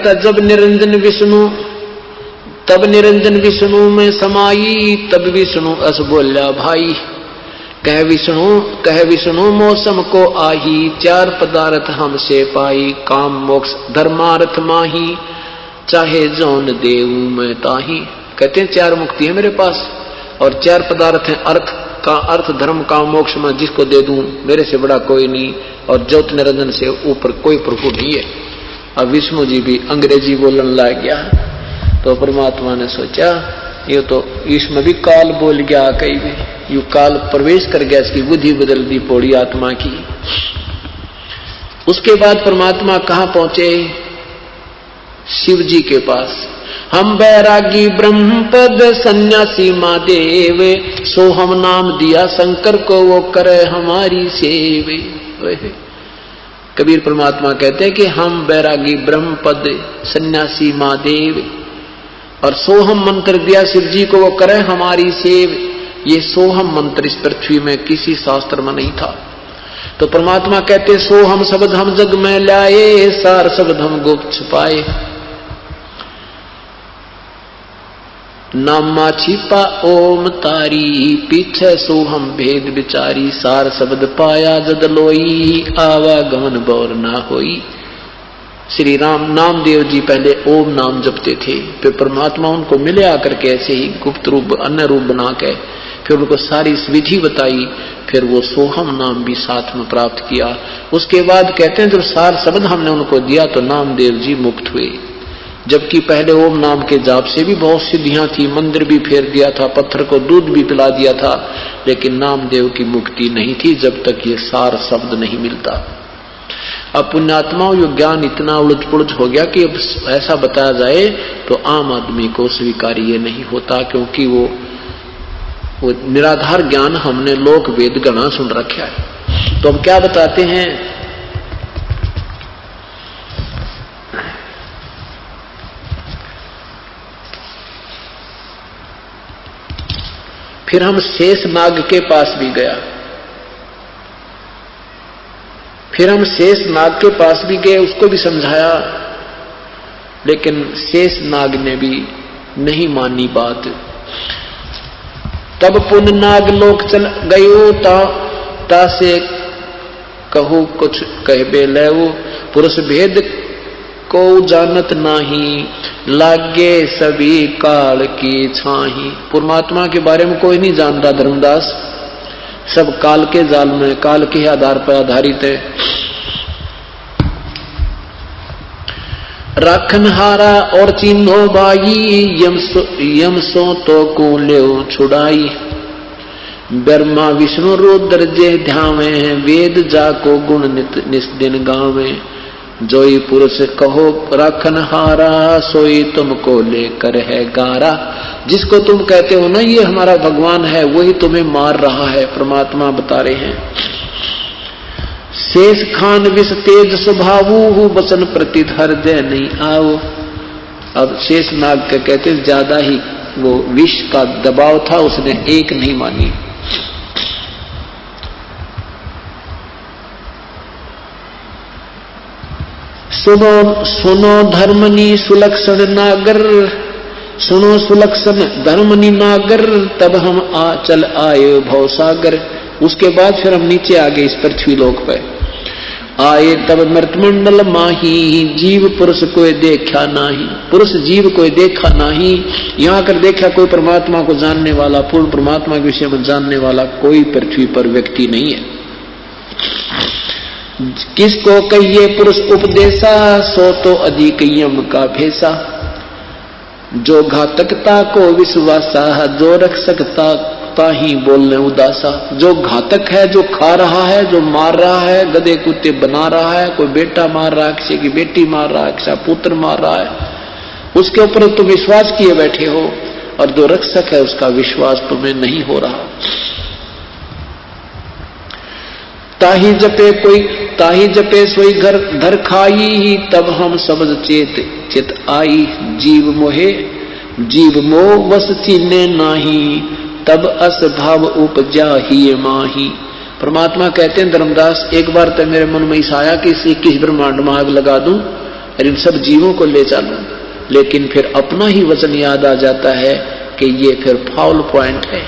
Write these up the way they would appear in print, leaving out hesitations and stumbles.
कहता जब निरंजन विष्णु में समाई, तब विष्णु अस बोल्या भाई। कह विष्णु मौसम को आही, चार पदार्थ हमसे पाई, काम मोक्ष धर्मार्थ माही, चाहे जौन देऊ मैं ताही। कहते हैं चार मुक्ति है मेरे पास और चार पदार्थ हैं, अर्थ धर्म काम मोक्ष में जिसको दे दूं मेरे से बड़ा कोई नहीं, और ज्योत निरंजन से ऊपर कोई प्रभु नहीं है। अब विष्णु जी भी अंग्रेजी बोलने लग गया, तो परमात्मा ने सोचा ये तो इसमें भी काल बोल गया, कहीं भी यू काल प्रवेश कर गया, इसकी बुद्धि बदल दी पौड़ी आत्मा की। उसके बाद परमात्मा कहां पहुंचे? शिव जी के पास। हम बैरागी ब्रह्मपद सन्यासी महादेव, सो हम नाम दिया शंकर को, वो करे हमारी सेवे। कबीर परमात्मा कहते हैं कि हम बैरागी ब्रह्मपद सन्यासी महादेव, और सोहम मंत्र दिया शिव जी को, वो करे हमारी सेव। ये सोहम मंत्र इस पृथ्वी में किसी शास्त्र में नहीं था। तो परमात्मा कहते सोहम शब्द हम जग में लाए, सार शब्द हम गुप्त छुपाए। नामा छिपा ओम तारी, पीछे सोहम भेद विचारी, सार शब्द पाया जद लोई, आवागमन बौर ना होई। श्री राम नामदेव जी पहले ओम नाम जपते थे, फिर परमात्मा उनको मिले आकर के ऐसे ही गुप्त रूप अन्य रूप बना के, फिर उनको सारी विधि बताई, फिर वो सोहम नाम भी साथ में प्राप्त किया। उसके बाद कहते हैं जब सार शब्द हमने उनको दिया तो नामदेव जी मुक्त हुए। जबकि पहले ओम नाम के जाप से भी बहुत सिद्धियां थी, मंदिर भी फेर दिया था, पत्थर को दूध भी पिला दिया था, लेकिन नामदेव की मुक्ति नहीं थी जब तक ये सार शब्द नहीं मिलता। अब पुण्यात्माओं यो ज्ञान इतना उलझ पुलझ हो गया कि अब ऐसा बताया जाए तो आम आदमी को स्वीकार्य नहीं होता, क्योंकि वो निराधार ज्ञान हमने लोक वेद गणा सुन रखा है। तो हम क्या बताते हैं? फिर हम शेष नाग के पास भी गया, फिर हम शेष नाग के पास भी गए, उसको भी समझाया, लेकिन शेष नाग ने भी नहीं मानी बात। तब पुन नाग लोक चल गयो, ता से कहू कुछ कहबे लेवो, पुरुष भेद को जानत नाही, लागे सभी काल की छाही। परमात्मा के बारे में कोई नहीं जानता धर्मदास, सब काल के जाल में, काल के आधार पर आधारित है। राखनहारा और चिन्हो बाई, यम सो तो को ले छुड़ाई। ब्रह्मा विष्णु रुद्र जे ध्यावे, वेद जाको गुण नित दिन गावे। जोई पुरुष कहो राखनहारा, सोई तुमको लेकर है गारा। जिसको तुम कहते हो ना ये हमारा भगवान है, वही तुम्हें मार रहा है, परमात्मा बता रहे हैं। शेष खान विष तेज स्वभावु, बचन प्रति हृदय नहीं आओ। अब शेष नाग के कहते ज्यादा ही वो विष का दबाव था, उसने एक नहीं मानी। सुनो धर्मनी सुलक्षण नागर, सुनो सुलक्षण धर्मनी नागर, तब हम चल आए भवसागर। उसके बाद फिर हम नीचे आ गए इस पृथ्वी लोक पर आए, तब मृतमंडल माही, जीव पुरुष कोई देखा नाही। पुरुष जीव कोई देखा नाही, यहाँ कर देखा कोई परमात्मा को जानने वाला, पूर्ण परमात्मा के विषय में जानने वाला कोई पृथ्वी पर व्यक्ति नहीं है। किसको कहिए पुरुष उपदेशा, सो तो अधिक यम का भेसा। जो घातकता को विश्वासा, जो रक्षकता ताही बोलने उदासा। जो घातक है, जो खा रहा है, जो मार रहा है, गधे कुत्ते बना रहा है, कोई बेटा मार रहा है, किसी की बेटी मार रहा है, किसी पुत्र मार रहा है, उसके ऊपर तुम विश्वास किए बैठे हो, और जो रक्षक है उसका विश्वास तुम्हें नहीं हो रहा। ताही जपे सोई घर धर खाई, तब हम सबद चेत आई। जीव मोह वस चीने नाही, तब अस भाव उपजा ही माही। परमात्मा कहते हैं धर्मदास, एक बार तो मेरे मन में इस आया कि इस 21 ब्रह्मांड में आग लगा दूं और इन सब जीवों को ले चलूं, लेकिन फिर अपना ही वचन याद आ जाता है कि ये फिर फाउल पॉइंट है।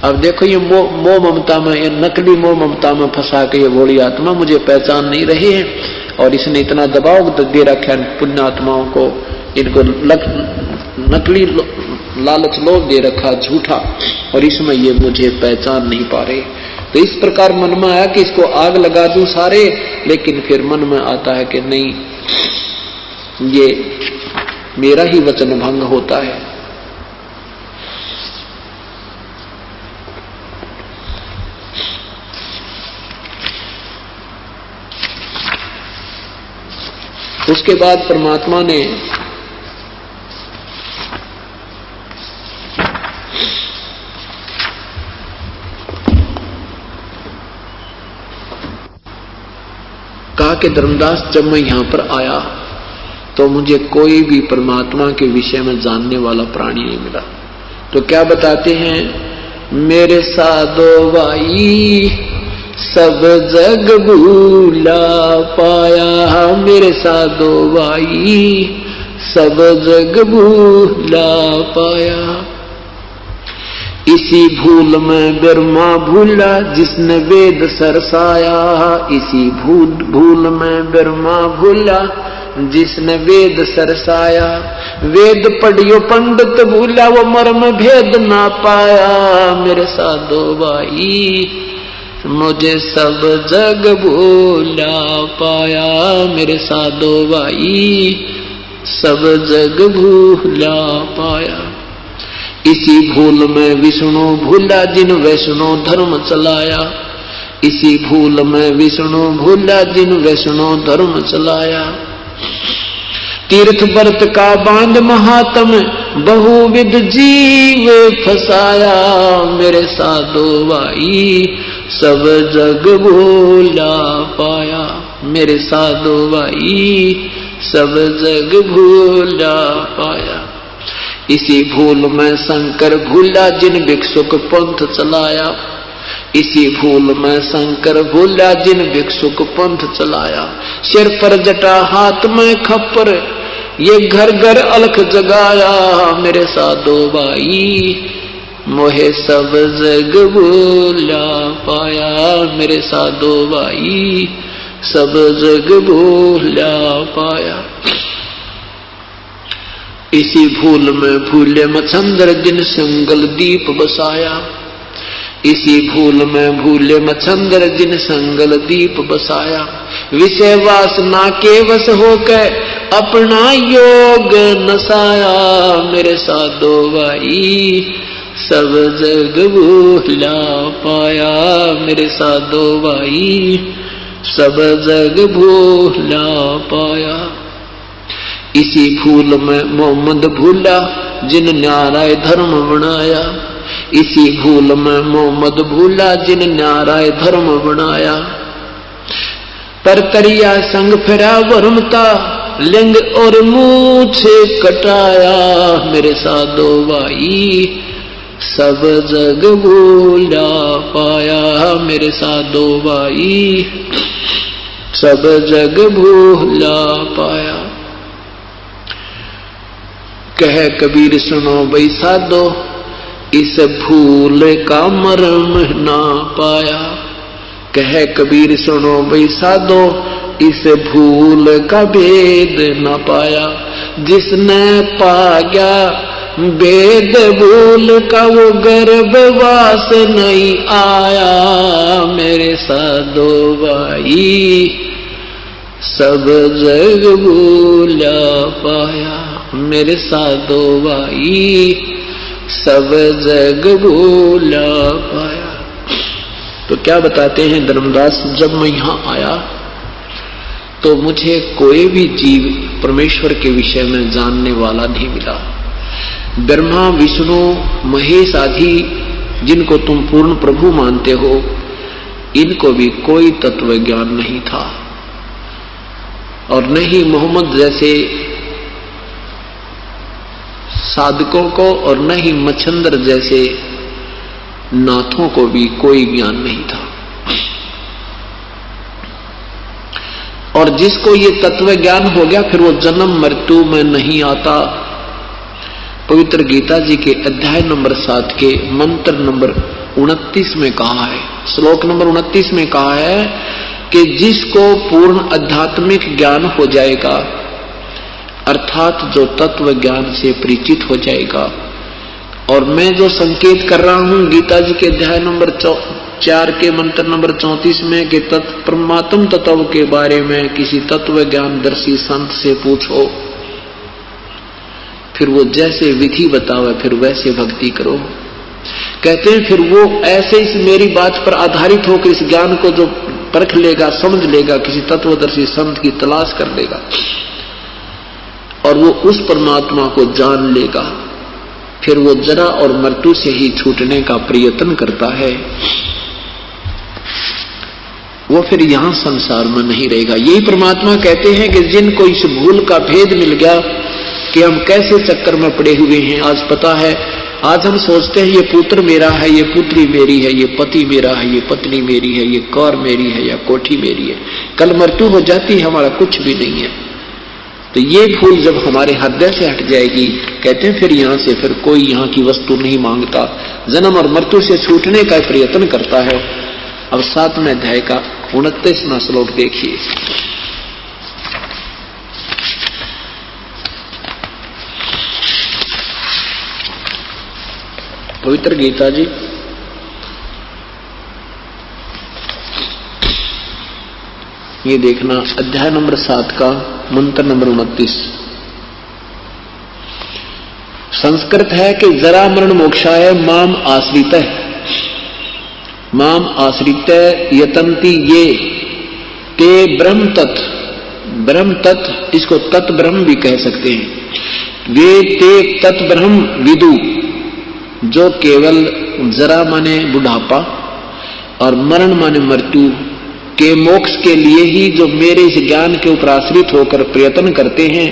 अब देखो ये मोह ममता में, ये नकली मोह ममता में फंसा के ये भोली आत्मा मुझे पहचान नहीं रही है, और इसने इतना दबाव दे रखा है पुण्य आत्माओं को, इनको नकली लालच लोभ दे रखा झूठा, और इसमें ये मुझे पहचान नहीं पा रहे। तो इस प्रकार मन में आया कि इसको आग लगा दूं सारे, लेकिन फिर मन में आता है कि नहीं, ये मेरा ही वचन भंग होता है। उसके बाद परमात्मा ने कहा कि धर्मदास, जब मैं यहां पर आया तो मुझे कोई भी परमात्मा के विषय में जानने वाला प्राणी नहीं मिला। तो क्या बताते हैं, मेरे साधो भाई सब जग भूला पाया, मेरे साधो भाई सब जग भूला पाया। इसी भूल में ब्रह्मा भूला जिसने वेद सरसाया, इसी भूल में ब्रह्मा भूला जिसने वेद सरसाया। वेद पढ़ियो पंडित भूला वो मर्म भेद ना पाया, मेरे साधो भाई मुझे सब जग भूला पाया, मेरे साधो भाई सब जग भूला पाया। इसी भूल में विष्णु भूला जिन वैष्णो धर्म चलाया, इसी भूल में विष्णु भूला जिन वैष्णो धर्म चलाया। तीर्थ व्रत का बांध महात्म बहुविध जीव फसाया, मेरे साधो भाई सब जग भूला पाया, मेरे साधो भाई सब जग भूला पाया। इसी भूल में शंकर भूला जिन भिक्षुक पंथ चलाया, इसी भूल में शंकर भूला जिन भिक्षुक पंथ चलाया। सिर पर जटा हाथ में खप्पर ये घर घर अलख जगाया, मेरे साधो भाई मोहे सब जग भूला पाया, मेरे साधो भाई सब जग भूला पाया। इसी भूल में भूले मच्छंदर जिन संगल दीप बसाया, इसी भूल में भूले मच्छंदर जिन संगल दीप बसाया। विषय वासना के वश होकर अपना योग नसाया, मेरे साधो भाई सब जग भूला पाया, मेरे साधो भाई सब जग भूला पाया। इसी भूल में मोहम्मद भूला जिन न्यारा धर्म बनाया, इसी भूल में मोहम्मद भूला जिन न्यारा धर्म बनाया। तरतरिया संग फिरा वर्मता लिंग और मूछ कटाया, मेरे साधो भाई सब जग भूला पाया, मेरे साधो भाई सब जग भूला पाया। कह कबीर सुनो भाई साधो इस भूल का मर्म ना पाया, कह कबीर सुनो भाई साधो इस भूल का भेद न पाया। जिसने पा गया वेद भूल का वो गर्भवास नहीं आया, मेरे साधो भाई सब जग भूला पाया, मेरे साधो भाई सब जग भूला पाया। तो क्या बताते हैं धर्मदास, जब मैं यहां आया तो मुझे कोई भी जीव परमेश्वर के विषय में जानने वाला नहीं मिला। ब्रह्मा विष्णु महेश आदि जिनको तुम पूर्ण प्रभु मानते हो, इनको भी कोई तत्व ज्ञान नहीं था, और न ही मोहम्मद जैसे साधकों को और न ही मच्छंदर जैसे नाथों को भी कोई ज्ञान नहीं था। और और जिसको ये तत्व ज्ञान हो गया फिर वो जन्म मृत्यु में नहीं आता। पवित्र गीता जी के अध्याय नंबर 7 के मंत्र नंबर 29 में कहा है, श्लोक नंबर 29 में कहा है कि जिसको पूर्ण आध्यात्मिक ज्ञान हो जाएगा, अर्थात जो तत्व ज्ञान से परिचित हो जाएगा। और मैं जो संकेत कर रहा हूं गीता जी के अध्याय नंबर 4 के मंत्र नंबर 34 में कि परमात्म तत्व के बारे में किसी तत्व ज्ञान दर्शी संत से पूछो, फिर वो जैसे विधि बतावे फिर वैसे भक्ति करो। कहते हैं फिर वो ऐसे इस मेरी बात पर आधारित होकर इस ज्ञान को जो परख लेगा, समझ लेगा, किसी तत्वदर्शी संत की तलाश कर लेगा और वो उस परमात्मा को जान लेगा, फिर वो जरा और मृत्यु से ही छूटने का प्रयत्न करता है। वो फिर यहां संसार में नहीं रहेगा। यही परमात्मा कहते हैं कि जिनको इस भूल का भेद मिल गया कि हम कैसे चक्कर में पड़े हुए हैं, आज पता है, आज हम सोचते हैं ये पुत्र मेरा है, ये पुत्री मेरी है, ये पति मेरा है, ये पत्नी मेरी है, ये कार मेरी है या कोठी मेरी है। कल मृत्यु हो जाती है, हमारा कुछ भी नहीं है। तो ये भूल जब हमारे हृदय से हट जाएगी, कहते हैं फिर यहां से फिर कोई यहां की वस्तु नहीं मांगता, जन्म और मृत्यु से छूटने का प्रयत्न करता है। अब 7वें अध्याय का 29वां श्लोक देखिए। पवित्र गीता जी ये देखना, अध्याय नंबर 7 का मंत्र नंबर 29। संस्कृत है कि जरा मरण मोक्षाय माम आश्रितः, माम आश्रितः यतन्ति ये ते ब्रह्म तत्, ब्रह्म तत् इसको तत् ब्रह्म भी कह सकते हैं। वे ते तत् ब्रह्म विदु, जो केवल जरा माने बुढ़ापा और मरण माने मृत्यु के मोक्ष के लिए ही जो मेरे इस ज्ञान के ऊपर आश्रित होकर प्रयत्न करते हैं,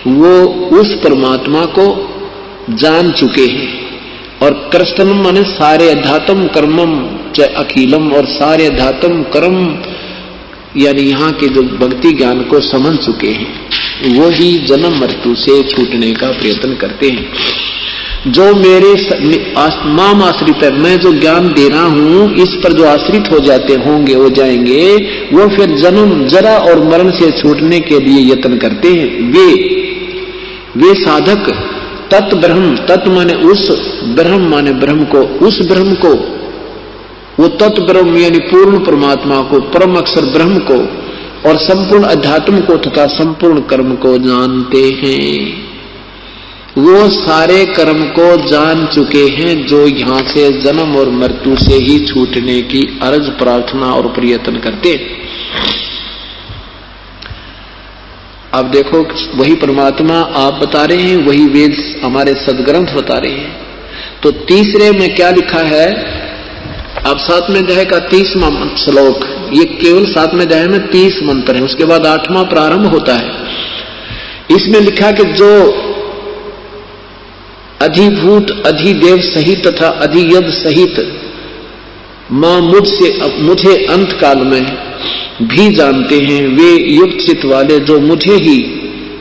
वो उस परमात्मा को जान चुके हैं। और कृष्णम माने सारे अध्यात्म कर्मम च अखिलम, और सारे अध्यात्म कर्म यानी यहाँ के जो भक्ति ज्ञान को समझ चुके हैं, वो ही जन्म मृत्यु से छूटने का प्रयत्न करते हैं। जो मेरे माम आश्रित है, मैं जो ज्ञान दे रहा हूं इस पर जो आश्रित हो जाते होंगे, हो जाएंगे, वो फिर जन्म जरा और मरण से छूटने के लिए यत्न करते हैं। वे साधक तत् ब्रह्म, तत् माने उस, ब्रह्म माने ब्रह्म को, उस ब्रह्म को, वो तत् ब्रह्म यानी पूर्ण परमात्मा को, परम अक्षर ब्रह्म को और संपूर्ण अध्यात्म को तथा संपूर्ण कर्म को जानते हैं। वो सारे कर्म को जान चुके हैं जो यहां से जन्म और मृत्यु से ही छूटने की अर्ज प्रार्थना और प्रयत्न करते। अब देखो वही परमात्मा आप बता रहे हैं, वही वेद हमारे सदग्रंथ बता रहे हैं। तो तीसरे में क्या लिखा है, अब 7वें अध्याय का 30वां श्लोक, ये केवल 7वें अध्याय में 30 मंत्र है, उसके बाद 8वां प्रारंभ होता है। इसमें लिखा कि जो अधिभूत अधिदेव सहित तथा अधियद सहित मां मुझे अंत काल में भी जानते हैं, वे युक्त चित्त वाले जो मुझे ही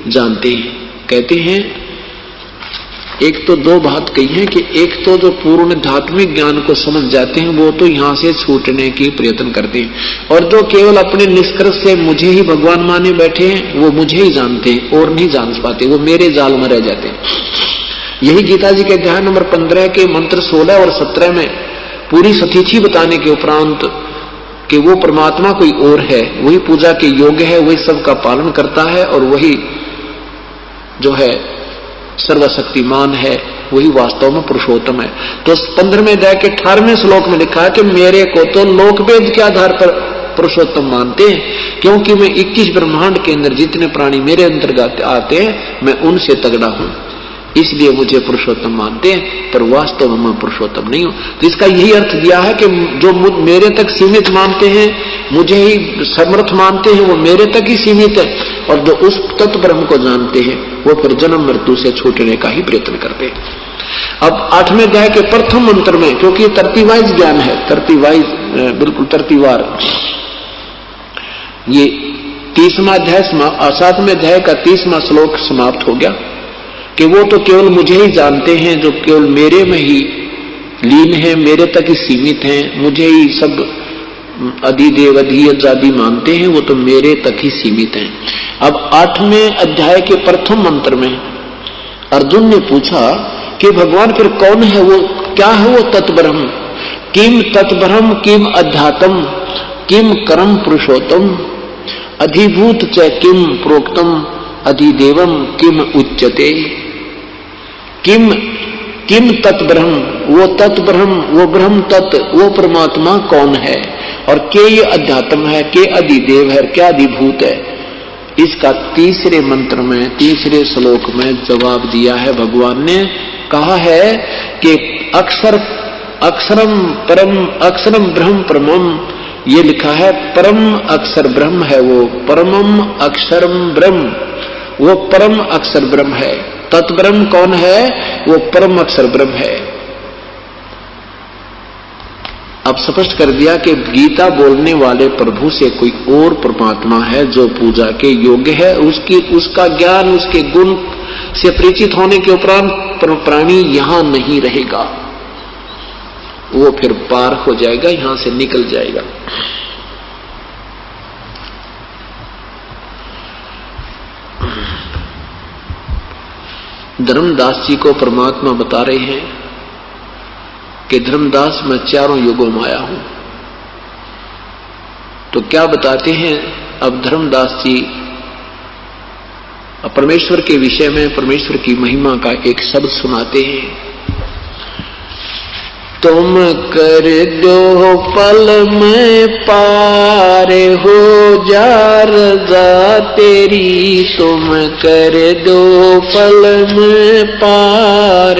जानते हैं। कहते हैं एक तो दो बात कही है कि एक तो जो पूर्ण धात्मिक ज्ञान को समझ जाते हैं वो तो यहां से छूटने की प्रयत्न करते हैं, और जो केवल अपने निष्कर्ष से मुझे ही भगवान माने बैठे हैं वो मुझे ही जानते हैं और नहीं जान पाते, वो मेरे जाल में रह जाते हैं। यही गीता जी के अध्याय नंबर 15 के मंत्र 16 और 17 में पूरी सतीथि बताने के उपरांत कि वो परमात्मा कोई और है, वही पूजा के योग्य है, वही सबका पालन करता है और वही जो है सर्वशक्तिमान है, वही वास्तव में पुरुषोत्तम है। तो 15वें अध्याय के 18वें श्लोक में लिखा है कि मेरे को तो लोकवेद के आधार पर पुरुषोत्तम मानते हैं, क्योंकि मैं 21 ब्रह्मांड के अंदर जितने प्राणी मेरे अंतर्गत आते हैं मैं उनसे तगड़ा हूं, इसलिए मुझे पुरुषोत्तम मानते हैं, पर वास्तव में मैं पुरुषोत्तम नहीं हूं। तो इसका यही अर्थ दिया है कि जो मेरे तक सीमित मानते हैं, मुझे ही समर्थ मानते हैं, वो मेरे तक ही सीमित है, और जो उस तत्व ब्रह्म को जानते हैं वो फिर जन्म मृत्यु से छूटने का ही प्रयत्न करते हैं। अब 8वें अध्याय के प्रथम मंत्र में, क्योंकि तरतीवाइज ज्ञान है, तरतीवाइज बिल्कुल तरतीवार, ये 30वां अध्याय 7वें अध्याय का 30वां श्लोक समाप्त हो गया कि वो तो केवल मुझे ही जानते हैं, जो केवल मेरे में ही लीन है, मेरे तक ही सीमित हैं, मुझे ही सब अधिदेव अधियज आदि मानते हैं, वो तो मेरे तक ही सीमित हैं। अब 8वें अध्याय के प्रथम मंत्र में अर्जुन ने पूछा कि भगवान फिर कौन है वो, क्या है वो तत्ब्रह्म? किम तत्ब्रह्म किम अध्यात्म किम कर्म पुरुषोत्तम अधिभूत च किम प्रोक्तम अधिदेवम किम उच्यते। किम किम तत्ब्रह्म, वो तत्ब्रह्म, वो ब्रह्म तत्व, वो परमात्मा कौन है, और के ये अध्यात्म है, के अधिदेव है, क्या अधिभूत है। इसका तीसरे मंत्र में, तीसरे श्लोक में जवाब दिया है। भगवान ने कहा है कि अक्षरम परम अक्षरम ब्रह्म परमम, ये लिखा है परम अक्षर ब्रह्म है वो, परमम अक्षरम ब्रह्म, वो परम अक्षर ब्रह्म है। तत्ब्रह्म कौन है? वो परम अक्षर ब्रह्म है। अब स्पष्ट कर दिया कि गीता बोलने वाले प्रभु से कोई और परमात्मा है जो पूजा के योग्य है। उसका ज्ञान, उसके गुण से परिचित होने के उपरांत प्राणी यहां नहीं रहेगा, वो फिर पार हो जाएगा, यहां से निकल जाएगा। धर्मदास जी को परमात्मा बता रहे हैं कि धर्मदास मैं चारों युगों में आया हूं। तो क्या बताते हैं अब धर्मदास जी परमेश्वर के विषय में, परमेश्वर की महिमा का एक शब्द सुनाते हैं। तुम कर दो पल में पार हो जा रज़ा तेरी, तुम कर दो पल में पार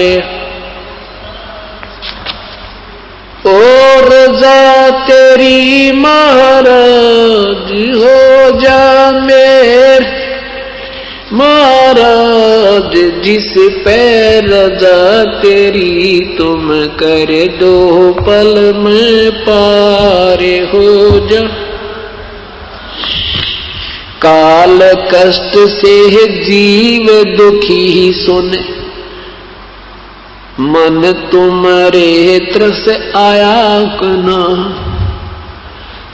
ओ रज़ा तेरी महाराज हो जा मेरे महाराज, जिस पे रज़ा तेरी तुम कर दो पल में पार हो जा। काल कष्ट से जीव दुखी सुन, मन तुम्हारे त्रस आया कना,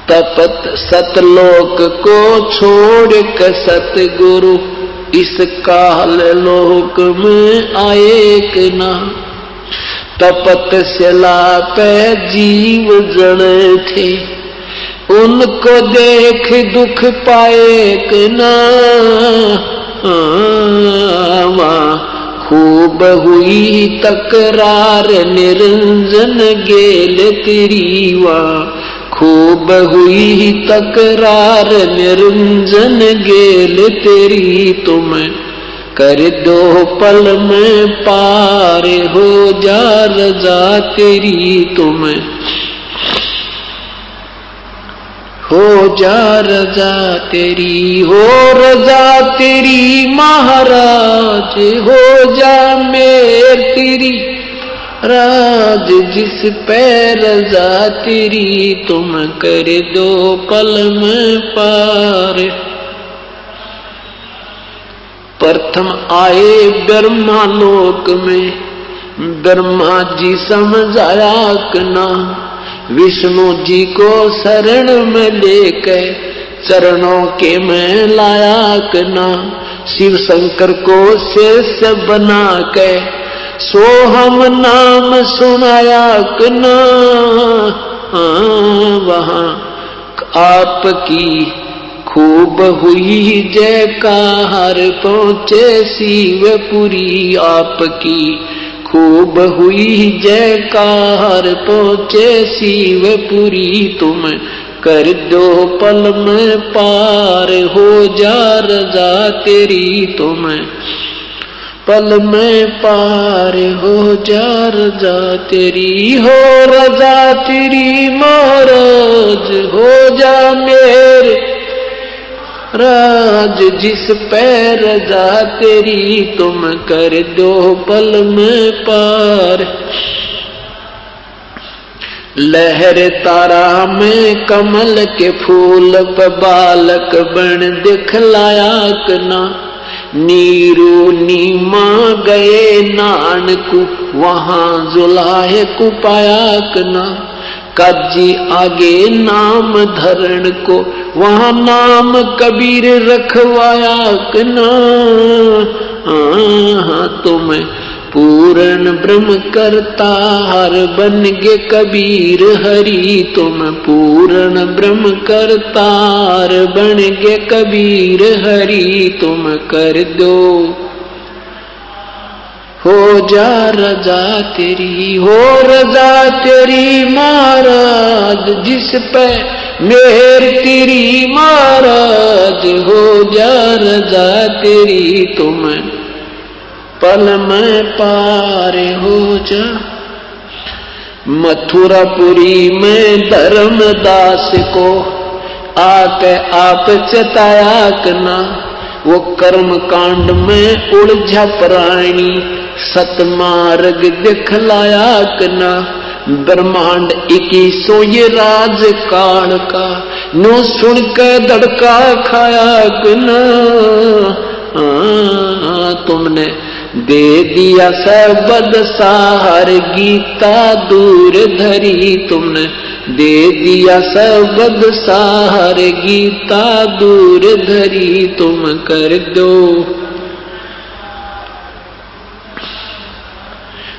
तपत सतलोक को छोड़ कर सतगुरु इस काल लोक में आए कि ना। तपत शिला पे जीव जड़े थे, उनको देख दुख पाए कि ना। खूब हुई तकरार निरंजन गेल तेरी वा, खूब हुई तकरार निरंजन गेल तेरी, तुम कर दो पल में पार हो जा रज़ा तेरी, तुम हो जा रज़ा तेरी, हो रज़ा तेरी महाराज हो जा मेर तेरी राज, जिस पे रज़ा तेरी तुम कर दो पल में पार। प्रथम आए ब्रह्मा लोक में, ब्रह्मा जी समझाया कना, विष्णु जी को शरण में लेकर चरणों के में लाया कना, शिव शंकर को शेष बना के सो हम नाम सुनाया कना। वहां आपकी खूब हुई जयकार पहुंचे शिवपुरी, आपकी खूब हुई जयकार पहुंचे शिवपुरी, तुम कर दो पल में पार हो जा रज़ा तेरी, तुम पल में पार हो जा रज़ा तेरी, हो रज़ा तेरी महाराज हो जा मेरे राज, जिस पे रज़ा तेरी तुम कर दो पल में पार। लहर तारा में कमल के फूल पे बालक बन दिखलाया कना। नीरू नीमा गए नानकू वहां जुलाहे को पाया कना। काजी आगे नाम धरण को वहां नाम कबीर रखवाया कना। तुम पूर्ण ब्रह्म करता हर बन गे कबीर हरि। तुम पूर्ण ब्रह्म करतार बन गे कबीर हरि। तुम कर दो हो जा रजा तेरी, हो रजा तेरी महाराज जिस पे मेहर तेरी महाराज। हो जा रजा तेरी तुम पल में पार हो जा। मथुरापुरी में धर्मदास को आके आप चताया कना। वो कर्म कांड में उलझा प्राणी सतमार्ग दिखलाया कना। ब्रह्मांड 21 ये राज काल का नो सुन के धड़का खाया कना। तुमने दे दिया सबद सार गीता दूर धरी। तुमने दे दिया सबद सार गीता दूर धरी। तुम कर दो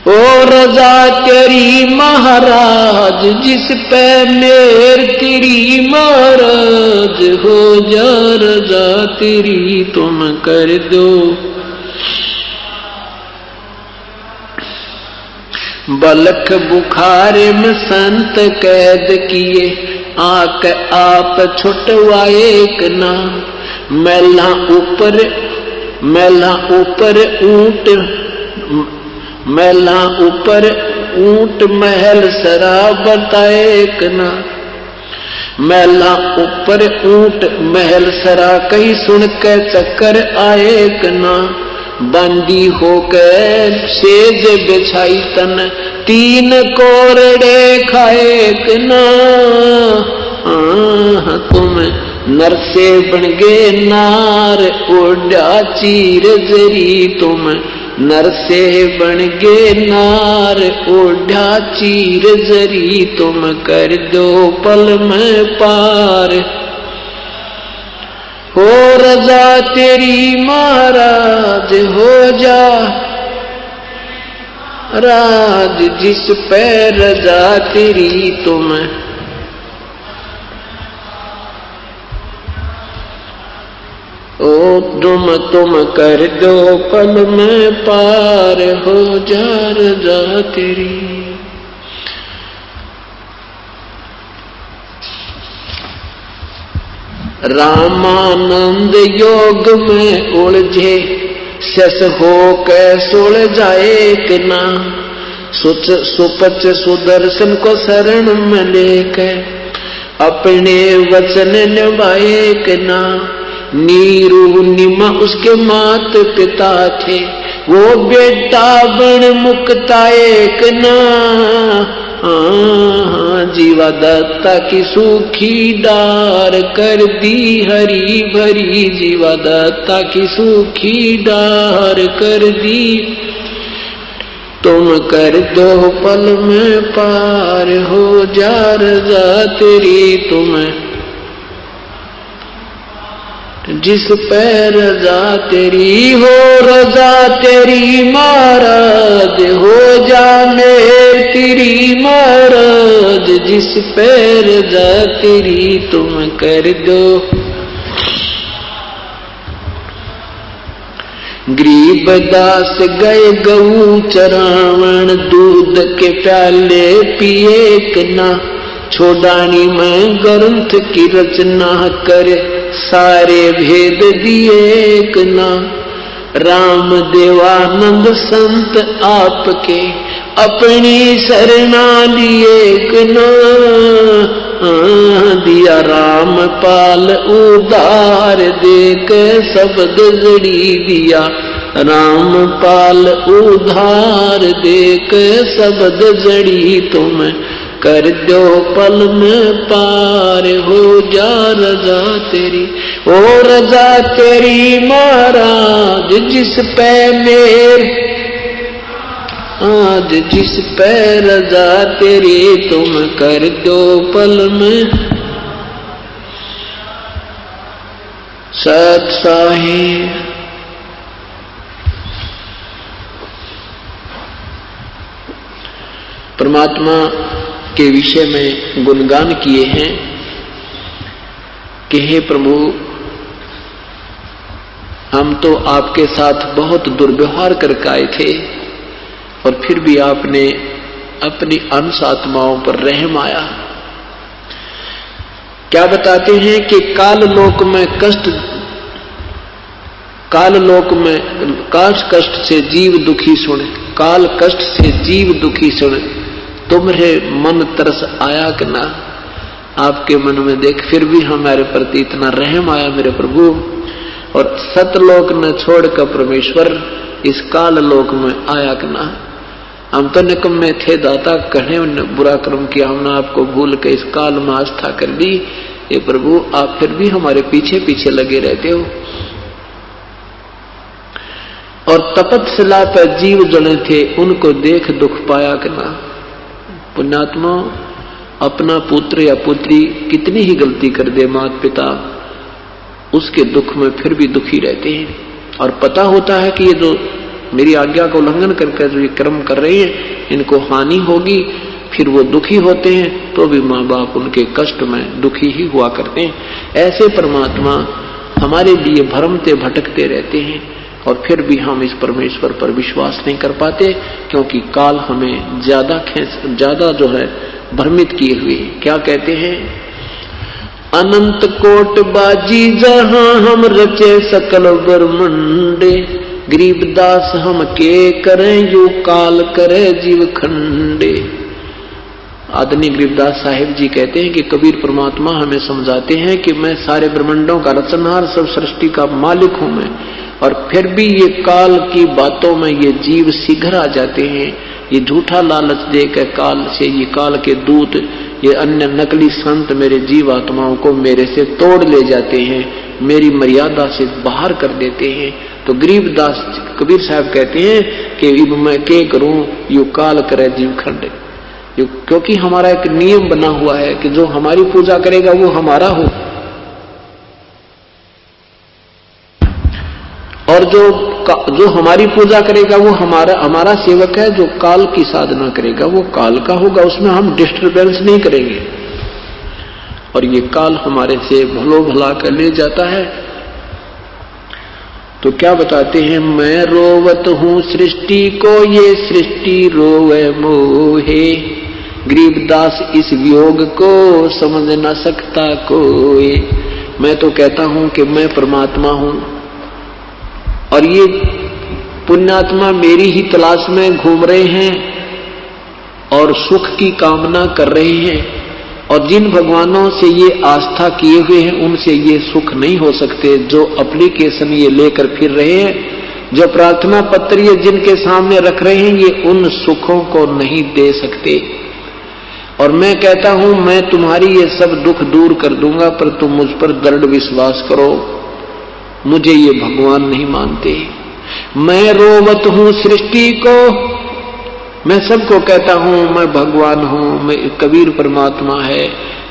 ओ रजा तेरी महाराज जिस पे मेर तेरी महाराज। हो जा रजा तेरी तुम कर दो। बलख बुखारे में संत कैद किए आके आप छुटवाए कना। मैला ऊपर ऊंट मैला ऊपर ऊंट महल शराब बताए कना। मैला ऊपर ऊंट महल सरा कहीं सुन के चक्कर आए कना। बंदी होकर सेज बिछाई तन 3 कोरड़े खाए कना। तुम नर से बन गे नार ओढ़ा चीर जरी। तुम नर से बन गे नार ओढ़ा चीर जरी। तुम कर दो पल में पार हो रजा तेरी महाराज। हो जा राज जिस पे रजा तेरी तुम। ओ तुम कर दो पल में पार हो जा रजा तेरी। रामानंद योग में उलझे शस हो के सुलझाए कि ना। सुपच सुदर्शन को शरण में लेके अपने वचन निभाए कि ना। नीरू निमा उसके मात पिता थे वो बेटा बन मुक्ताए कि ना। जीवा दत्ता की सूखी डार कर दी हरी भरी। जीवा दत्ता की सूखी डार कर दी। तुम कर दो पल में पार हो जा रजा तेरी तुम। जिस पे रजा तेरी हो रजा तेरी महाराज। हो जा मेर तेरी महाराज जिस पे रजा तेरी तुम कर दो। गरीबदास गए गऊ चरावण दूध के प्याले पिए कना। छोड़ानी में ग्रंथ की रचना करे सारे भेद दिए कना। राम देवानंद संत आपके अपनी शरणा लिए कना। दिया राम पाल उधार देख शब्द जड़ी दिया। राम पाल उधार देख शब्द जड़ी तुम कर दो पल में पार, हो जा रजा तेरी, ओ रजा तेरी महाराज जिस पे मेर, आज जिस पे रजा तेरी तुम कर दो पल में। सत साहिब परमात्मा के विषय में गुणगान किए हैं कि हे प्रभु, हम तो आपके साथ बहुत दुर्व्यवहार करके आए थे और फिर भी आपने अपनी अंश आत्माओं पर रहम आया। क्या बताते हैं कि काल लोक में कष्ट से जीव दुखी सुन, काल कष्ट से जीव दुखी सुन, तुम्हारे मन तरस आया कि ना। आपके मन में देख फिर भी हमारे प्रति इतना रहम आया मेरे प्रभु। और सतलोक न छोड़कर परमेश्वर इस काल लोक में आया कि ना। हम तो निकम्मे थे दाता, कहे बुरा कर्म किया, हमने आपको भूल के इस काल में आस्था कर दी। ये प्रभु आप फिर भी हमारे पीछे पीछे लगे रहते हो। और तपस्या पर जीव जड़े थे, उनको देख दुख पाया कि ना। पुण्यात्मा, अपना पुत्र या पुत्री कितनी ही गलती कर दे माता पिता, उसके दुख में फिर भी दुखी रहते हैं। और पता होता है कि ये जो मेरी आज्ञा का उल्लंघन करके जो ये कर्म कर रहे हैं इनको हानि होगी, फिर वो दुखी होते हैं, तो भी माँ बाप उनके कष्ट में दुखी ही हुआ करते हैं। ऐसे परमात्मा हमारे लिए भ्रमते भटकते रहते हैं और फिर भी हम इस परमेश्वर पर विश्वास नहीं कर पाते, क्योंकि काल हमें ज्यादा जो है भ्रमित किए हुए। क्या कहते हैं? अनंत कोट बाजी जहां हम रचे सकल ब्रह्मंडे, गरीबदास हम के करें यू काल करे जीव खंडे। आदरणीय गरीबदास साहिब जी कहते हैं कि कबीर परमात्मा हमें समझाते हैं कि मैं सारे ब्रह्मांडों का रचनहार, सब सृष्टि का मालिक हूं मैं, और फिर भी ये काल की बातों में ये जीव शीघ्र आ जाते हैं। ये झूठा लालच देकर काल से, ये काल के दूत, ये अन्य नकली संत मेरे जीव आत्माओं को मेरे से तोड़ ले जाते हैं, मेरी मर्यादा से बाहर कर देते हैं। तो गरीबदास कबीर साहब कहते हैं कि इब मैं के करूं यू काल करे जीव खंडे, क्योंकि हमारा एक नियम बना हुआ है कि जो हमारी पूजा करेगा वो हमारा हो, और जो हमारी पूजा करेगा वो हमारा सेवक है। जो काल की साधना करेगा वो काल का होगा, उसमें हम डिस्टर्बेंस नहीं करेंगे। और ये काल हमारे से भलो भला कर ले जाता है। तो क्या बताते हैं? मैं रोवत हूं सृष्टि को, ये सृष्टि रोवे मोहे, गरीबदास इस वियोग को समझ न सकता कोई। मैं तो कहता हूं कि मैं परमात्मा हूं और ये पुण्यात्मा मेरी ही तलाश में घूम रहे हैं और सुख की कामना कर रहे हैं। और जिन भगवानों से ये आस्था किए हुए हैं उनसे ये सुख नहीं हो सकते। जो एप्लीकेशन ये लेकर फिर रहे हैं, जो प्रार्थना पत्र ये जिनके सामने रख रहे हैं, ये उन सुखों को नहीं दे सकते। और मैं कहता हूं मैं तुम्हारी ये सब दुख दूर कर दूंगा, पर तुम मुझ पर दृढ़ विश्वास करो। मुझे ये भगवान नहीं मानते। मैं रोवत हूं सृष्टि को, मैं सबको कहता हूं मैं भगवान हूं, मैं कबीर परमात्मा है,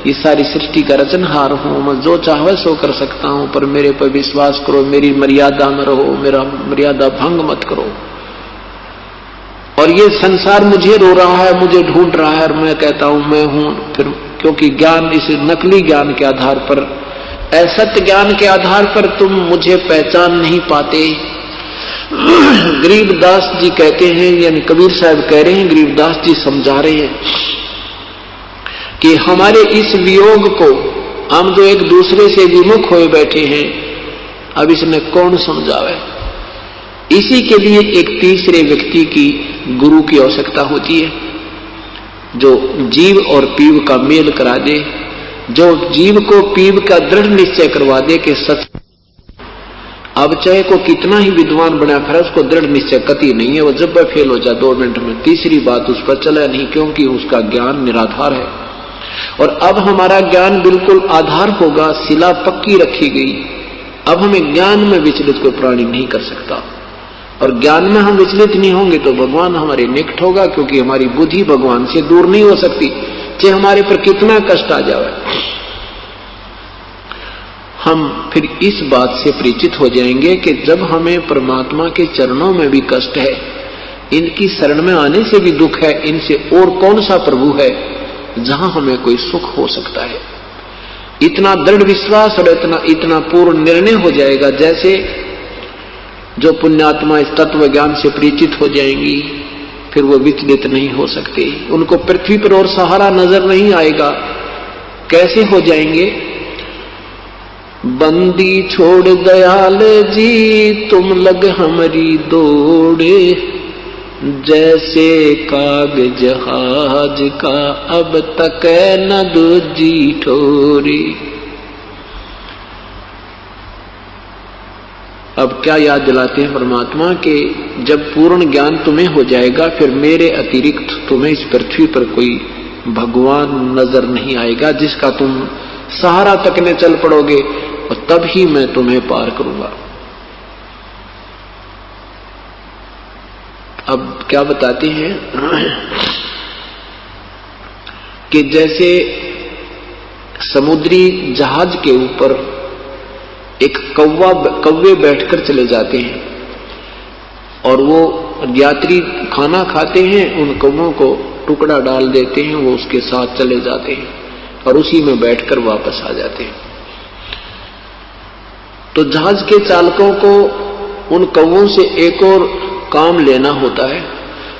ये सारी सृष्टि का रचनहार हूं, मैं जो चाहे सो कर सकता हूं, पर मेरे पर विश्वास करो, मेरी मर्यादा में रहो, मेरा मर्यादा भंग मत करो। और ये संसार मुझे रो रहा है, मुझे ढूंढ रहा है, और मैं कहता हूं मैं हूं। फिर क्योंकि ज्ञान, इस नकली ज्ञान के आधार पर, असत्य ज्ञान के आधार पर तुम मुझे पहचान नहीं पाते। गरीबदास जी कहते हैं, यानी कबीर साहब कह रहे हैं, गरीबदास जी समझा रहे हैं कि हमारे इस वियोग को, हम जो एक दूसरे से विमुख होए बैठे हैं, अब इसने कौन समझावे। इसी के लिए एक तीसरे व्यक्ति की, गुरु की आवश्यकता होती है, जो जीव और पीव का मेल करा दे, जो जीव को पीव का दृढ़ निश्चय करवा दे कि सच। अब चाहे को कितना ही विद्वान बना फिर उसको दृढ़ निश्चय कति नहीं है, वो जब वह फेल हो जाए 2 मिनट में तीसरी बात उस पर चला नहीं, क्योंकि उसका ज्ञान निराधार है। और अब हमारा ज्ञान बिल्कुल आधार होगा, शिला पक्की रखी गई। अब हमें ज्ञान में विचलित कोई प्राणी नहीं कर सकता, और ज्ञान में हम विचलित नहीं होंगे तो भगवान हमारे निकट होगा, क्योंकि हमारी बुद्धि भगवान से दूर नहीं हो सकती, चाहे हमारे पर कितना कष्ट आ जाए। हम फिर इस बात से परिचित हो जाएंगे कि जब हमें परमात्मा के चरणों में भी कष्ट है, इनकी शरण में आने से भी दुख है, इनसे और कौन सा प्रभु है जहां हमें कोई सुख हो सकता है। इतना दृढ़ विश्वास और इतना पूर्ण निर्णय हो जाएगा, जैसे जो पुण्यात्मा इस तत्व ज्ञान से परिचित हो जाएंगी फिर वो विचलित नहीं हो सकते, उनको पृथ्वी पर और सहारा नजर नहीं आएगा। कैसे हो जाएंगे? बंदी छोड़ दयाल जी तुम लग हमारी दौड़े, जैसे काग जहाज का अब तक न दूजी ठोरे। अब क्या याद दिलाते हैं परमात्मा के जब पूर्ण ज्ञान तुम्हें हो जाएगा फिर मेरे अतिरिक्त तुम्हें इस पृथ्वी पर कोई भगवान नजर नहीं आएगा जिसका तुम सहारा तकने चल पड़ोगे, और तब ही मैं तुम्हें पार करूंगा। अब क्या बताते हैं कि जैसे समुद्री जहाज के ऊपर एक कौवे बैठकर चले जाते हैं और वो यात्री खाना खाते हैं, उन कौवों को टुकड़ा डाल देते हैं, वो उसके साथ चले जाते हैं और उसी में बैठकर वापस आ जाते हैं। तो जहाज के चालकों को उन कौवों से एक और काम लेना होता है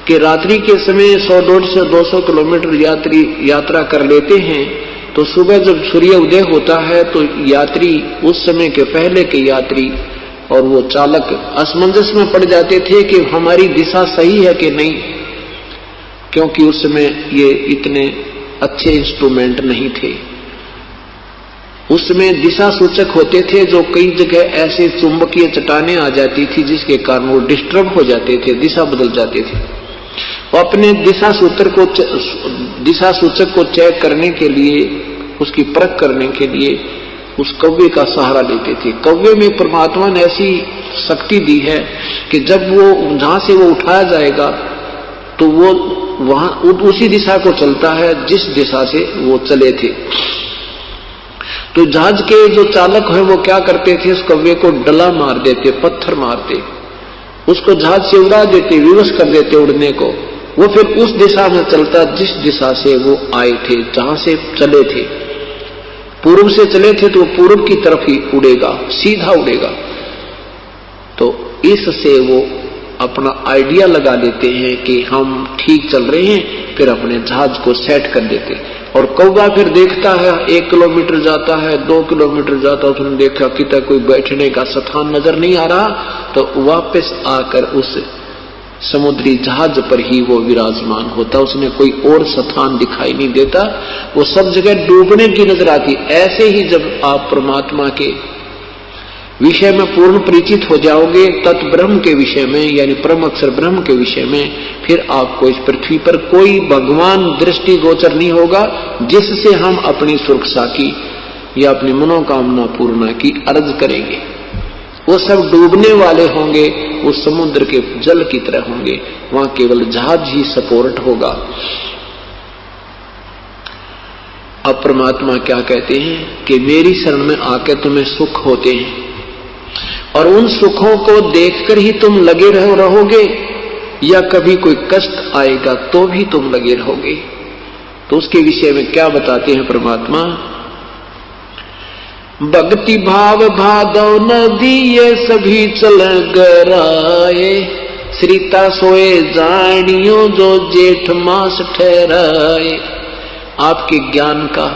कि रात्रि के समय 100-150-200 किलोमीटर यात्रा कर लेते हैं, तो सुबह जब सूर्य उदय होता है तो यात्री उस समय के पहले के यात्री और वो चालक असमंजस में पड़ जाते थे कि हमारी दिशा सही है कि नहीं, क्योंकि उस समय ये इतने अच्छे इंस्ट्रूमेंट नहीं थे। उसमें दिशा सूचक होते थे जो कई जगह ऐसे चुंबकीय चट्टानें आ जाती थी जिसके कारण वो डिस्टर्ब हो जाते थे, दिशा बदल जाते थे। वो अपने दिशा सूचक को चेक करने के लिए, उसकी परख करने के लिए उस कौवे का सहारा लेते थे। कौवे में परमात्मा ने ऐसी शक्ति दी है कि जब वो जहां से वो उठाया जाएगा तो वो वहां उसी दिशा को चलता है जिस दिशा से वो चले थे। तो जहाज के जो चालक है वो क्या करते थे, उस कौवे को डला मार देते, पत्थर मारते, उसको जहाज से उड़ा देते, विवश कर देते उड़ने को। वो फिर उस दिशा में चलता जिस दिशा से वो आए थे, जहां से चले थे। पूर्व से चले थे तो पूर्व की तरफ ही उड़ेगा, सीधा उड़ेगा। तो इससे वो अपना आइडिया लगा लेते हैं कि हम ठीक चल रहे हैं, फिर अपने जहाज को सेट कर देते। और कौवा फिर देखता है 1 किलोमीटर जाता है, 2 किलोमीटर जाता है, उसने देखा कि कोई बैठने का स्थान नजर नहीं आ रहा, तो वापस आकर उस समुद्री जहाज पर ही वो विराजमान होता, उसने कोई और स्थान दिखाई नहीं देता, वो सब जगह डूबने की नजर आती। ऐसे ही जब आप परमात्मा के विषय में पूर्ण परिचित हो जाओगे, तत् ब्रह्म के विषय में यानी परम अक्षर ब्रह्म के विषय में, फिर आपको इस पृथ्वी पर कोई भगवान दृष्टि गोचर नहीं होगा जिससे हम अपनी सुरक्षा की या अपनी मनोकामना पूर्ण की अर्ज करेंगे। वो सब डूबने वाले होंगे, उस समुद्र के जल की तरह होंगे, वहां केवल जहाज ही सपोर्ट होगा। अब परमात्मा क्या कहते हैं कि मेरी शरण में आके तुम्हें सुख होते हैं और उन सुखों को देखकर ही तुम लगे रहोगे या कभी कोई कष्ट आएगा तो भी तुम लगे रहोगे। तो उसके विषय में क्या बताते हैं परमात्मा, भक्ति भाव भादव नदी ये सभी चल गराए, श्रीता सोए जानियो जो जेठ मास ठहराए। आपके ज्ञान का,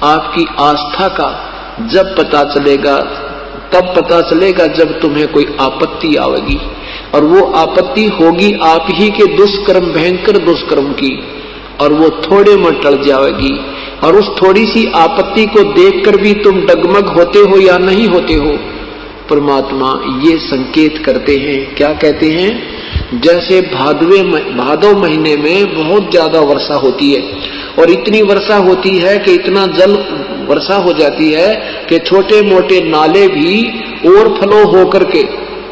आपकी आस्था का जब पता चलेगा, तब पता चलेगा जब तुम्हें कोई आपत्ति आवेगी, और वो आपत्ति होगी आप ही के दुष्कर्म, भयंकर दुष्कर्म की, और वो थोड़े में टल जाएगी। और उस थोड़ी सी आपत्ति को देखकर भी तुम डगमग होते हो या नहीं होते हो, परमात्मा ये संकेत करते हैं। क्या कहते हैं? जैसे भादव महीने में बहुत ज्यादा वर्षा होती है और इतनी वर्षा होती है कि इतना जल वर्षा हो जाती है कि छोटे मोटे नाले भी ओवरफ्लो होकर के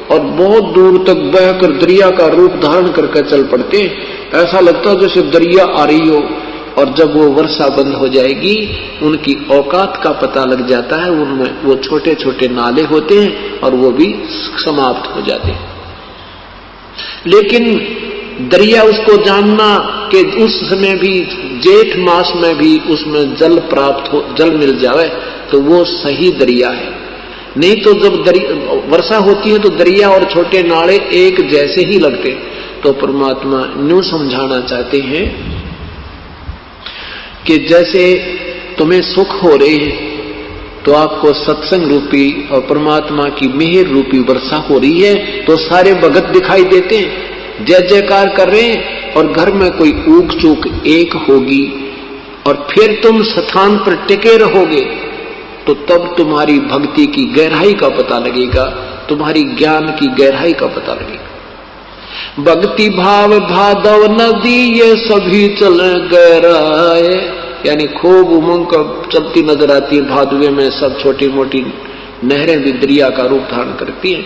और बहुत दूर तक बहकर दरिया का रूप धारण करके चल पड़ते हैं। ऐसा लगता है जैसे दरिया आ रही हो। और जब वो वर्षा बंद हो जाएगी, उनकी औकात का पता लग जाता है, उनमें वो छोटे छोटे नाले होते हैं और वो भी समाप्त हो जाते हैं। लेकिन दरिया उसको जानना कि उस समय भी जेठ मास में भी उसमें जल प्राप्त हो, जल मिल जाए तो वो सही दरिया है। नहीं तो जब वर्षा होती है तो दरिया और छोटे नाले एक जैसे ही लगते। तो परमात्मा न्यू समझाना चाहते हैं कि जैसे तुम्हें सुख हो रहे हैं तो आपको सत्संग रूपी और परमात्मा की मेहर रूपी वर्षा हो रही है, तो सारे भगत दिखाई देते हैं, जय जयकार कर रहे हैं। और घर में कोई ऊक चूक एक होगी और फिर तुम स्थान पर टिके रहोगे तो तब तुम्हारी भक्ति की गहराई का पता लगेगा, तुम्हारी ज्ञान की गहराई का पता लगेगा। भक्ति भाव भादव नदी ये सभी चल गहराए, यानी खूब उमंग चलती नजर आती है भादवे में। सब छोटी मोटी नहरें भी दरिया का रूप धारण करती हैं।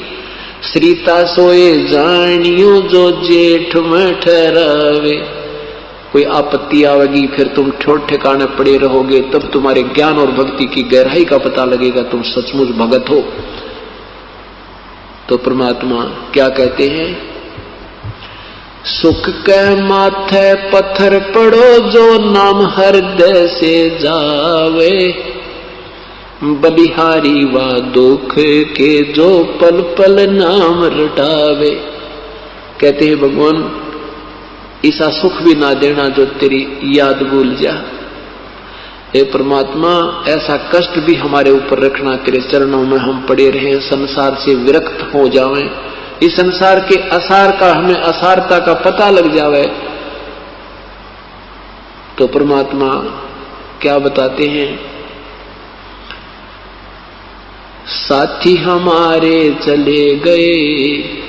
श्रीता सोए जानियो जो जेठ में ठहरावे, कोई आपत्ति आवेगी फिर तुम ठोर ठिकाने पड़े रहोगे, तब तुम्हारे ज्ञान और भक्ति की गहराई का पता लगेगा, तुम सचमुच भगत हो। तो परमात्मा क्या कहते हैं? सुख के माथे पत्थर पड़ो जो नाम हृदय से जावे, बलिहारी व दुख के जो पल पल नाम रटावे। कहते हैं भगवान ऐसा सुख भी ना देना जो तेरी याद भूल जा। हे परमात्मा ऐसा कष्ट भी हमारे ऊपर रखना, तेरे चरणों में हम पड़े रहे, संसार से विरक्त हो जावें, इस संसार के असार का हमें असारता का पता लग जावे। तो परमात्मा क्या बताते हैं? साथी हमारे चले गए,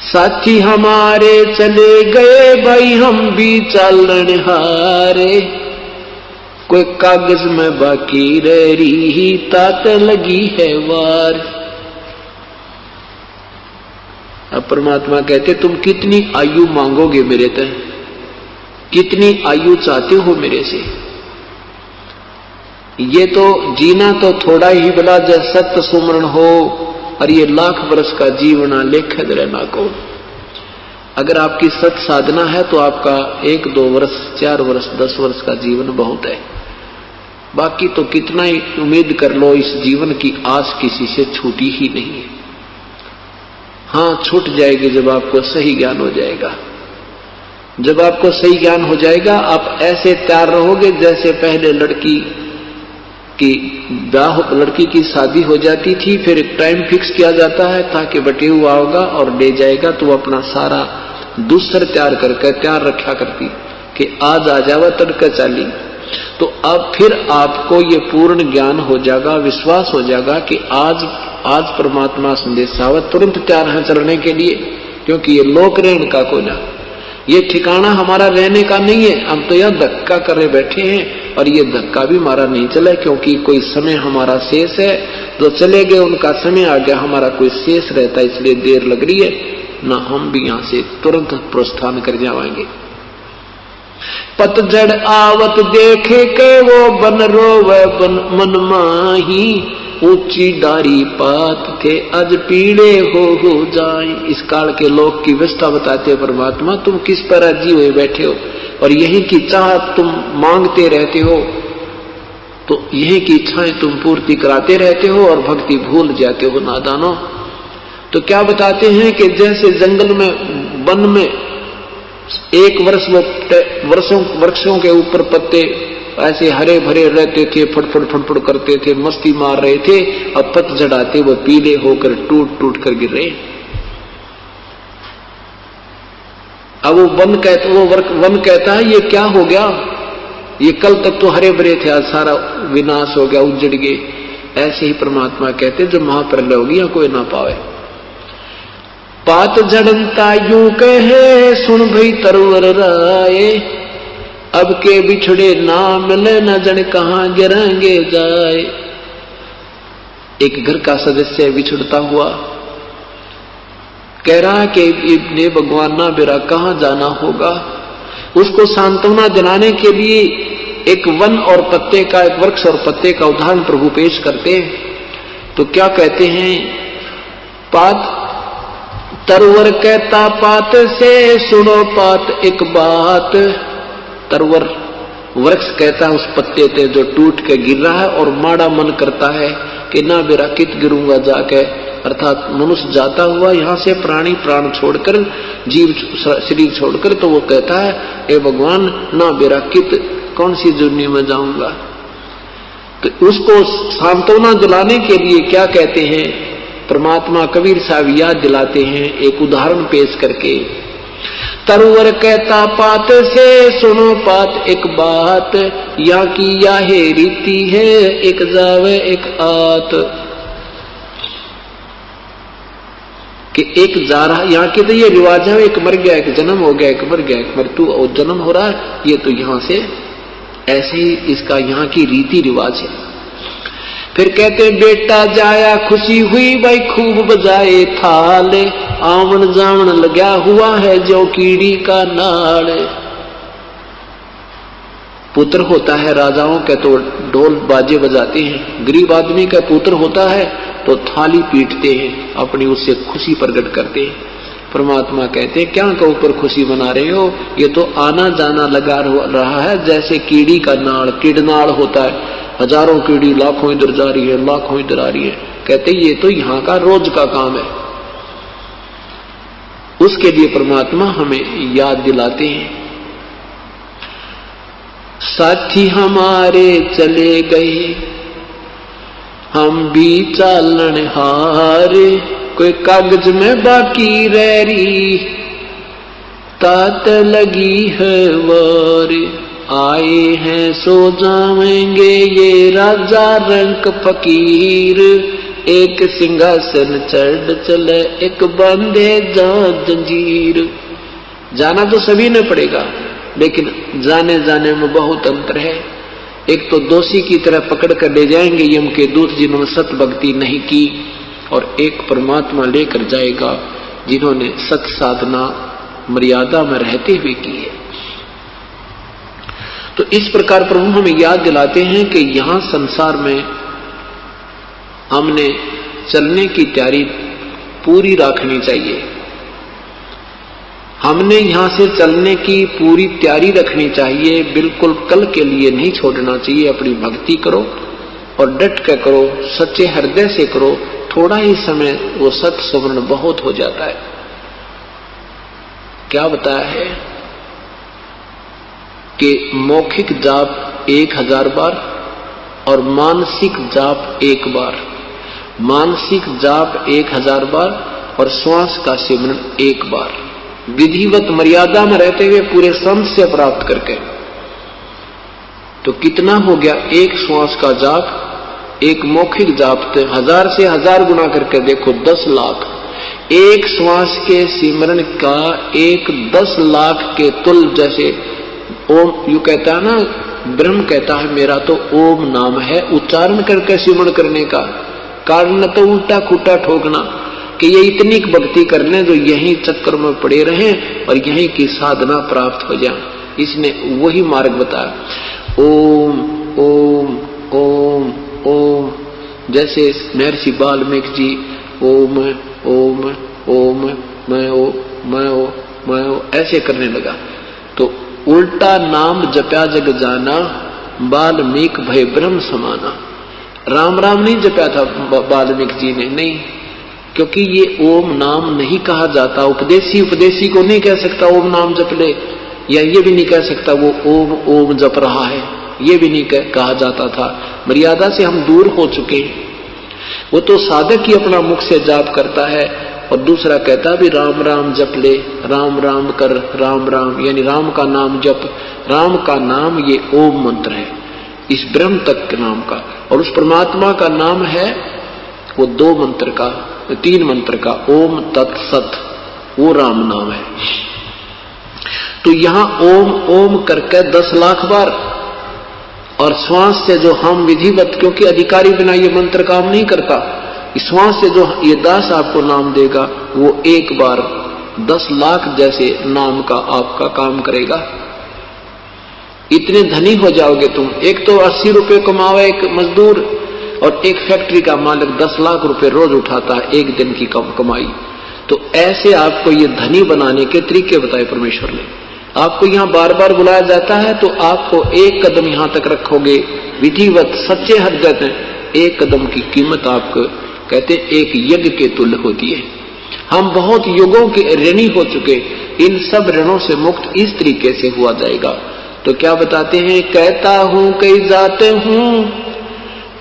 साथी हमारे चले गए, भाई हम भी चलन हारे, कोई कागज में बाकी रह रही तात लगी है वार। अब परमात्मा कहते तुम कितनी आयु मांगोगे मेरे तय, कितनी आयु चाहते हो मेरे से? ये तो जीना तो थोड़ा ही भला जैसे सत्य सुमरण हो, और ये लाख वर्ष का जीवना लेख रहना को। अगर आपकी सत साधना है तो आपका 1 2 वर्ष 4 वर्ष 10 वर्ष का जीवन बहुत है। बाकी तो कितना ही उम्मीद कर लो, इस जीवन की आस किसी से छूटी ही नहीं है। हाँ, छूट जाएगी जब आपको सही ज्ञान हो जाएगा। जब आपको सही ज्ञान हो जाएगा आप ऐसे तैयार रहोगे जैसे पहले लड़की की शादी हो जाती थी, फिर एक टाइम फिक्स किया जाता है ताकि बटे हुआ होगा और ले जाएगा, तो अपना सारा दूसर तैयार करके तैयार रखा करती कि आज आ जावा तड़का चाली। तो अब फिर आपको ये पूर्ण ज्ञान हो जाएगा, विश्वास हो जाएगा कि आज परमात्मा संदेशावत तुरंत तैयार है चलने के लिए, क्योंकि ये लोक रहन का कोना, ये ठिकाना हमारा रहने का नहीं है। हम तो यह धक्का करे बैठे हैं और ये धक्का भी हमारा नहीं चला, क्योंकि कोई समय हमारा शेष है। जो चले गए उनका समय आ गया, हमारा कोई शेष रहता है, इसलिए देर लग रही है ना। हम भी यहां से तुरंत प्रस्थान कर जाएंगे। पतझड़ आवत देखे के वो बन रोवे मन माही, ऊंची डारी पात थे आज पीड़े हो जाए। इस काल के लोग की व्यवस्था बताते परमात्मा, तुम किस पर अजी हुए बैठे हो और यही की चाह तुम मांगते रहते हो, तो यही की इच्छाएं तुम पूर्ति कराते रहते हो और भक्ति भूल जाते हो नादानो। तो क्या बताते हैं कि जैसे जंगल में वन में एक वर्ष वृक्षों के ऊपर पत्ते ऐसे हरे भरे रहते थे, फटफट फटफट करते थे, मस्ती मार रहे थे, अब पतझड़ आते वो पीले होकर टूट टूट कर गिर रहे। अब वो वन कहता है ये क्या हो गया, ये कल तक तो हरे भरे थे, आज सारा विनाश हो गया, उजड़ गए। ऐसे ही परमात्मा कहते जब महाप्रलय होगी या कोई ना पावे। पात झड़नता यूं कहे सुन भई तरवर राय, अब के बिछड़े ना मिले न जन कहां गिरेंगे जाए। एक घर का सदस्य बिछड़ता हुआ कह रहा है कि इब्ने भगवान ना मेरा कहां जाना होगा। उसको सांत्वना दिलाने के लिए एक वन और पत्ते का, एक वृक्ष और पत्ते का उदाहरण प्रभु पेश करते हैं। तो क्या कहते हैं, पात तरवर कहता पात से सुनो पात एक बात। तरवर वृक्ष कहता है उस पत्ते पे जो टूट के गिर रहा है और माड़ा मन करता है कि ना मेरा कित गिरूंगा जाके, अर्थात मनुष्य जाता हुआ यहाँ से प्राणी प्राण छोड़कर, जीव शरीर छोड़कर, तो वो कहता है ए भगवान ना मेरा कित कौन सी जुर्नी में जाऊंगा। तो उसको सांत्वना दिलाने के लिए क्या कहते हैं परमात्मा कबीर साहब याद दिलाते हैं एक उदाहरण पेश करके। तरवर कहता पात से सुनो पात एक बात, या की याहे रीति है एक जावे एक आत। कि एक जा रहा, यहाँ के तो ये रिवाज है, एक मर गया एक जन्म हो गया, एक मर गया एक मृत्यु और जन्म हो रहा है, ये तो यहाँ से ऐसे ही इसका यहाँ की रीति रिवाज है। फिर कहते बेटा जाया खुशी हुई भाई खूब बजाए थाल, आवन जावन लगा हुआ है जो कीड़ी का नाल। पुत्र होता है राजाओं के तो ढोल बाजे बजाते हैं, गरीब आदमी का पुत्र होता है तो थाली पीटते हैं, अपनी उससे खुशी प्रकट करते हैं। परमात्मा कहते हैं क्या का ऊपर खुशी मना रहे हो, ये तो आना जाना लगा रहा है जैसे कीड़ी का नाड़, कीड़नाड़ होता है, हजारों कीड़ी लाखों इधर जा रही है लाखों इधर आ रही है। कहते ये तो यहाँ का रोज का काम है। उसके लिए परमात्मा हमें याद दिलाते हैं। साथी हमारे चले गए हम भी चालन हारे, कोई कागज में बाकी रह रही तात लगी है वार। आए हैं सो जाएंगे ये राजा रंक फकीर, एक सिंहासन चढ़ चले एक बंधे जंजीर। जाना तो सभी ने पड़ेगा लेकिन जाने जाने में बहुत अंतर है। एक तो दोषी की तरह पकड़ कर ले जाएंगे यम के दूत जिन्होंने सत भक्ति नहीं की, और एक परमात्मा लेकर जाएगा जिन्होंने सत साधना मर्यादा में रहते हुए की है। तो इस प्रकार प्रभु हमें याद दिलाते हैं कि यहां संसार में हमने चलने की तैयारी पूरी रखनी चाहिए। हमने यहां से चलने की पूरी तैयारी रखनी चाहिए, बिल्कुल कल के लिए नहीं छोड़ना चाहिए। अपनी भक्ति करो और डट कर करो, सच्चे हृदय से करो, थोड़ा ही समय वो सत सुवर्ण बहुत हो जाता है। क्या बताया है कि मौखिक जाप 1000 बार और मानसिक जाप 1 बार, मानसिक जाप 1000 बार और श्वास का सिमरन 1 बार, विधिवत मर्यादा में रहते हुए पूरे संत से प्राप्त करके। तो कितना हो गया, एक श्वास का जाप, एक मौखिक जाप, 1000 से 1000 गुना करके देखो 10 लाख। एक श्वास के सिमरन का एक 10 लाख के तुल। जैसे ओम यू कहता है ना, ब्रह्म कहता है मेरा तो ओम नाम है, उच्चारण करके सिमरन करने का कारण तो उल्टा खुटा ठोकना कि ये इतनी भक्ति करने जो यही चक्कर में पड़े रहे और यही की साधना प्राप्त हो जाए। इसने वही मार्ग बताया, ओम ओम ओम ओम। जैसे महर्षि वाल्मीकि जी ओम ओम ओम मैं ओ मैं ओ मैं ओ ऐसे करने लगा, तो उल्टा नाम जप्या जग जाना, वाल्मीकि भय ब्रह्म समाना। राम राम नहीं जपया था वाल्मीकि जी ने, नहीं, क्योंकि ये ओम नाम नहीं कहा जाता। उपदेशी को नहीं कह सकता ओम नाम जप ले, या ये भी नहीं कह सकता वो ओम ओम जप रहा है, ये भी नहीं कहा जाता था। मर्यादा से हम दूर हो चुके हैं। वो तो साधक ही अपना मुख से जाप करता है और दूसरा कहता भी राम राम जप ले, राम राम कर, राम राम यानी राम का नाम जप। राम का नाम ये ओम मंत्र है, इस ब्रह्म तक के नाम का। और उस परमात्मा का नाम है वो 2 मंत्र का, 3 मंत्र का, ओम तत्सत, वो राम नाम है। तो यहां ओम ओम करके 10 लाख बार, और श्वास से जो हम विधिवत, क्योंकि अधिकारी बिना ये मंत्र काम नहीं करता, श्वास से जो ये दास आपको नाम देगा वो एक बार 10 लाख जैसे नाम का आपका काम करेगा। इतने धनी हो जाओगे तुम। एक तो 80 रुपए कमावे एक मजदूर, और एक फैक्ट्री का मालिक 10 लाख रुपए रोज उठाता है एक दिन की कमाई। तो ऐसे आपको ये धनी बनाने के तरीके बताए परमेश्वर ने। आपको यहां बार बार बुलाया जाता है तो आपको एक कदम यहां तक रखोगे विधिवत सच्चे हरकत है, एक कदम की कीमत आपको कहते एक यज्ञ के तुल्य होती है। हम बहुत युगों के ऋणी हो चुके, इन सब ऋणों से मुक्त इस तरीके से हुआ जाएगा। तो क्या बताते हैं, कहता हूं कई जाते हूं,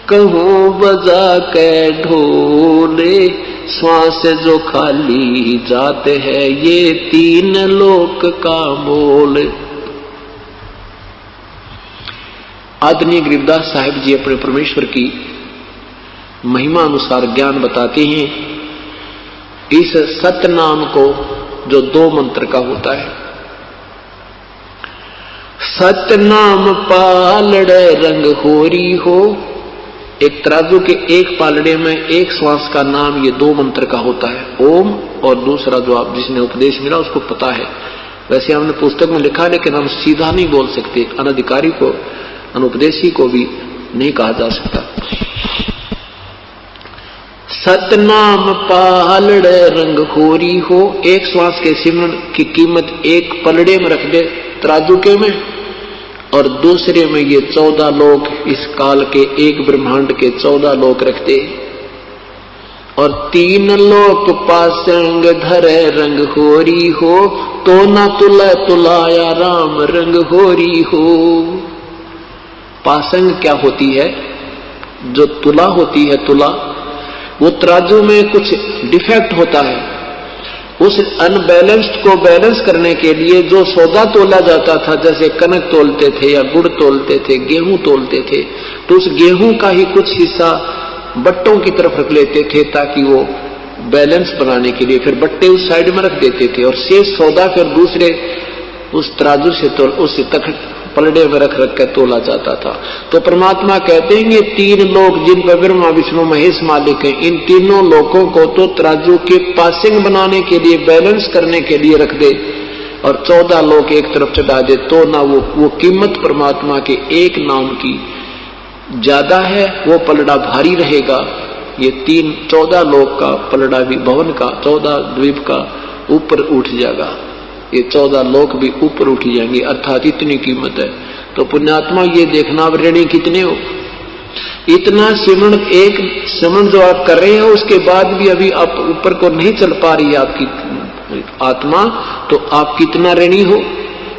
कहूं बजा के ढोले, श्वास जो खाली जाते हैं ये 3 लोक का मोल। आदरणीय गरीबदास साहिब जी अपने परमेश्वर की महिमा अनुसार ज्ञान बताते हैं। इस सतनाम को जो 2 मंत्र का होता है, सतनाम पालड़े रंग होरी हो, एक तराजू के एक पालड़े में एक श्वास का नाम ये 2 मंत्र का होता है, ओम, और दूसरा जो आप जिसने उपदेश मिला उसको पता है। वैसे हमने पुस्तक में लिखा, लेकिन हम सीधा नहीं बोल सकते, अनधिकारी को अनुपदेशी को भी नहीं कहा जा सकता। सतनाम पालड़े रंग होरी हो, एक श्वास के सिमरन की कीमत एक पलड़े में रख दे तराजू के में, और दूसरे में ये 14 लोक, इस काल के एक ब्रह्मांड के 14 लोक रखते, और 3 लोक पासंग धरे रंग होरी हो, तो न तुला तुलाया राम रंग होरी हो। पासंग क्या होती है, जो तुला होती है, तुला वो तराजू में कुछ डिफेक्ट होता है, उस अनबैलेंस्ड को बैलेंस करने के लिए जो सौदा तोला जाता था, जैसे कनक तोलते थे या गुड़ तोलते थे, गेहूं तोलते थे, तो उस गेहूं का ही कुछ हिस्सा बट्टों की तरफ रख लेते थे ताकि वो बैलेंस बनाने के लिए, फिर बट्टे उस साइड में रख देते थे, और शेष सौदा फिर दूसरे उस तराजू से उस तख्त पलड़े में रख रख कर तोला जाता था। तो परमात्मा कहते हैं ये 3 लोक जिन पर ब्रह्मा विष्णु महेश मालिक हैं, इन तीनों लोकों को तो तराजू के पासिंग बनाने के लिए, बैलेंस करने के लिए रख दे, और 14 लोक एक तरफ चढ़ा दे, तो ना वो कीमत परमात्मा के एक नाम की ज्यादा है, वो पलड़ा भारी रहेगा। ये 14 लोक का पलड़ा भी, भवन का 14 द्वीप का ऊपर उठ जाएगा, ये 14 लोक भी ऊपर उठ जाएंगे, अर्थात इतनी कीमत है। तो पुण्यात्मा ये देखना ऋणी कितने हो। इतना सिमरण, एक सिमरण जो आप कर रहे हो उसके बाद भी अभी आप ऊपर को नहीं चल पा रही है आपकी आत्मा, तो आप कितना ऋणी हो।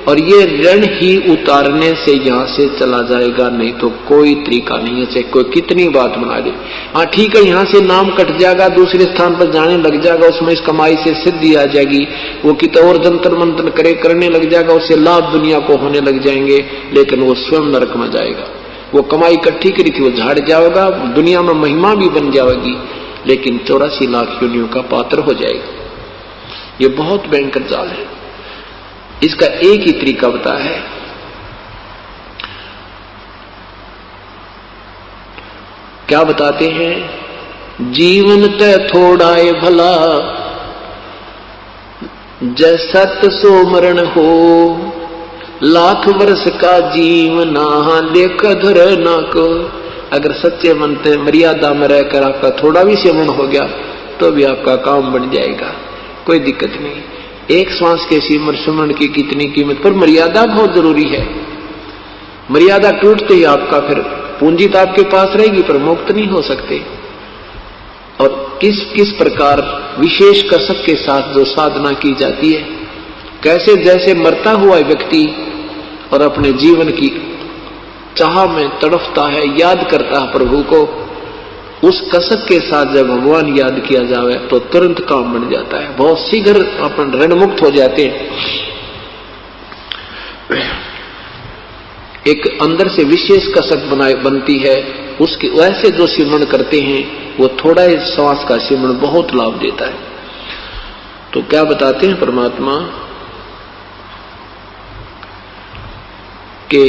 और ये ऋण ही उतारने से यहां से चला जाएगा, नहीं तो कोई तरीका नहीं है, चाहे कोई कितनी बात बना दे। हाँ ठीक है, यहां से नाम कट जाएगा, दूसरे स्थान पर जाने लग जाएगा, उसमें इस कमाई से सिद्धि आ जाएगी, वो कितना और जंतर मंत्र करने लग जाएगा, उससे लाभ दुनिया को होने लग जाएंगे, लेकिन वो स्वयं नरक में जाएगा। वो कमाई इकट्ठी करी थी वो झाड़ जाएगा, दुनिया में महिमा भी बन जाएगी, लेकिन 84 लाख योनियों का पात्र हो जाएगा। ये बहुत भयंकर जाल है। इसका एक ही तरीका बताया है, क्या बताते हैं, जीवन तय थोड़ा है भला, जैसत सो मरण हो, लाख वर्ष का जीवना लेख धर न को। अगर सच्चे मन से मर्यादा में रहकर आपका थोड़ा भी सेवन हो गया तो भी आपका काम बन जाएगा, कोई दिक्कत नहीं। एक श्वास के सिमरण की कितनी कीमत, पर मर्यादा बहुत जरूरी है। मर्यादा टूटते ही आपका फिर पूंजी तो आपके पास रहेगी पर मुक्त नहीं हो सकते। और किस किस प्रकार विशेष कसक के साथ जो साधना की जाती है, कैसे जैसे मरता हुआ व्यक्ति और अपने जीवन की चाह में तड़फता है, याद करता है प्रभु को, उस कसक के साथ जब भगवान याद किया जाए तो तुरंत काम बन जाता है, बहुत शीघ्र अपन ऋण मुक्त हो जाते हैं। एक अंदर से विशेष कसक बनती है उसके वैसे जो सिमरण करते हैं वो थोड़ा ही श्वास का सिमरण बहुत लाभ देता है। तो क्या बताते हैं परमात्मा कि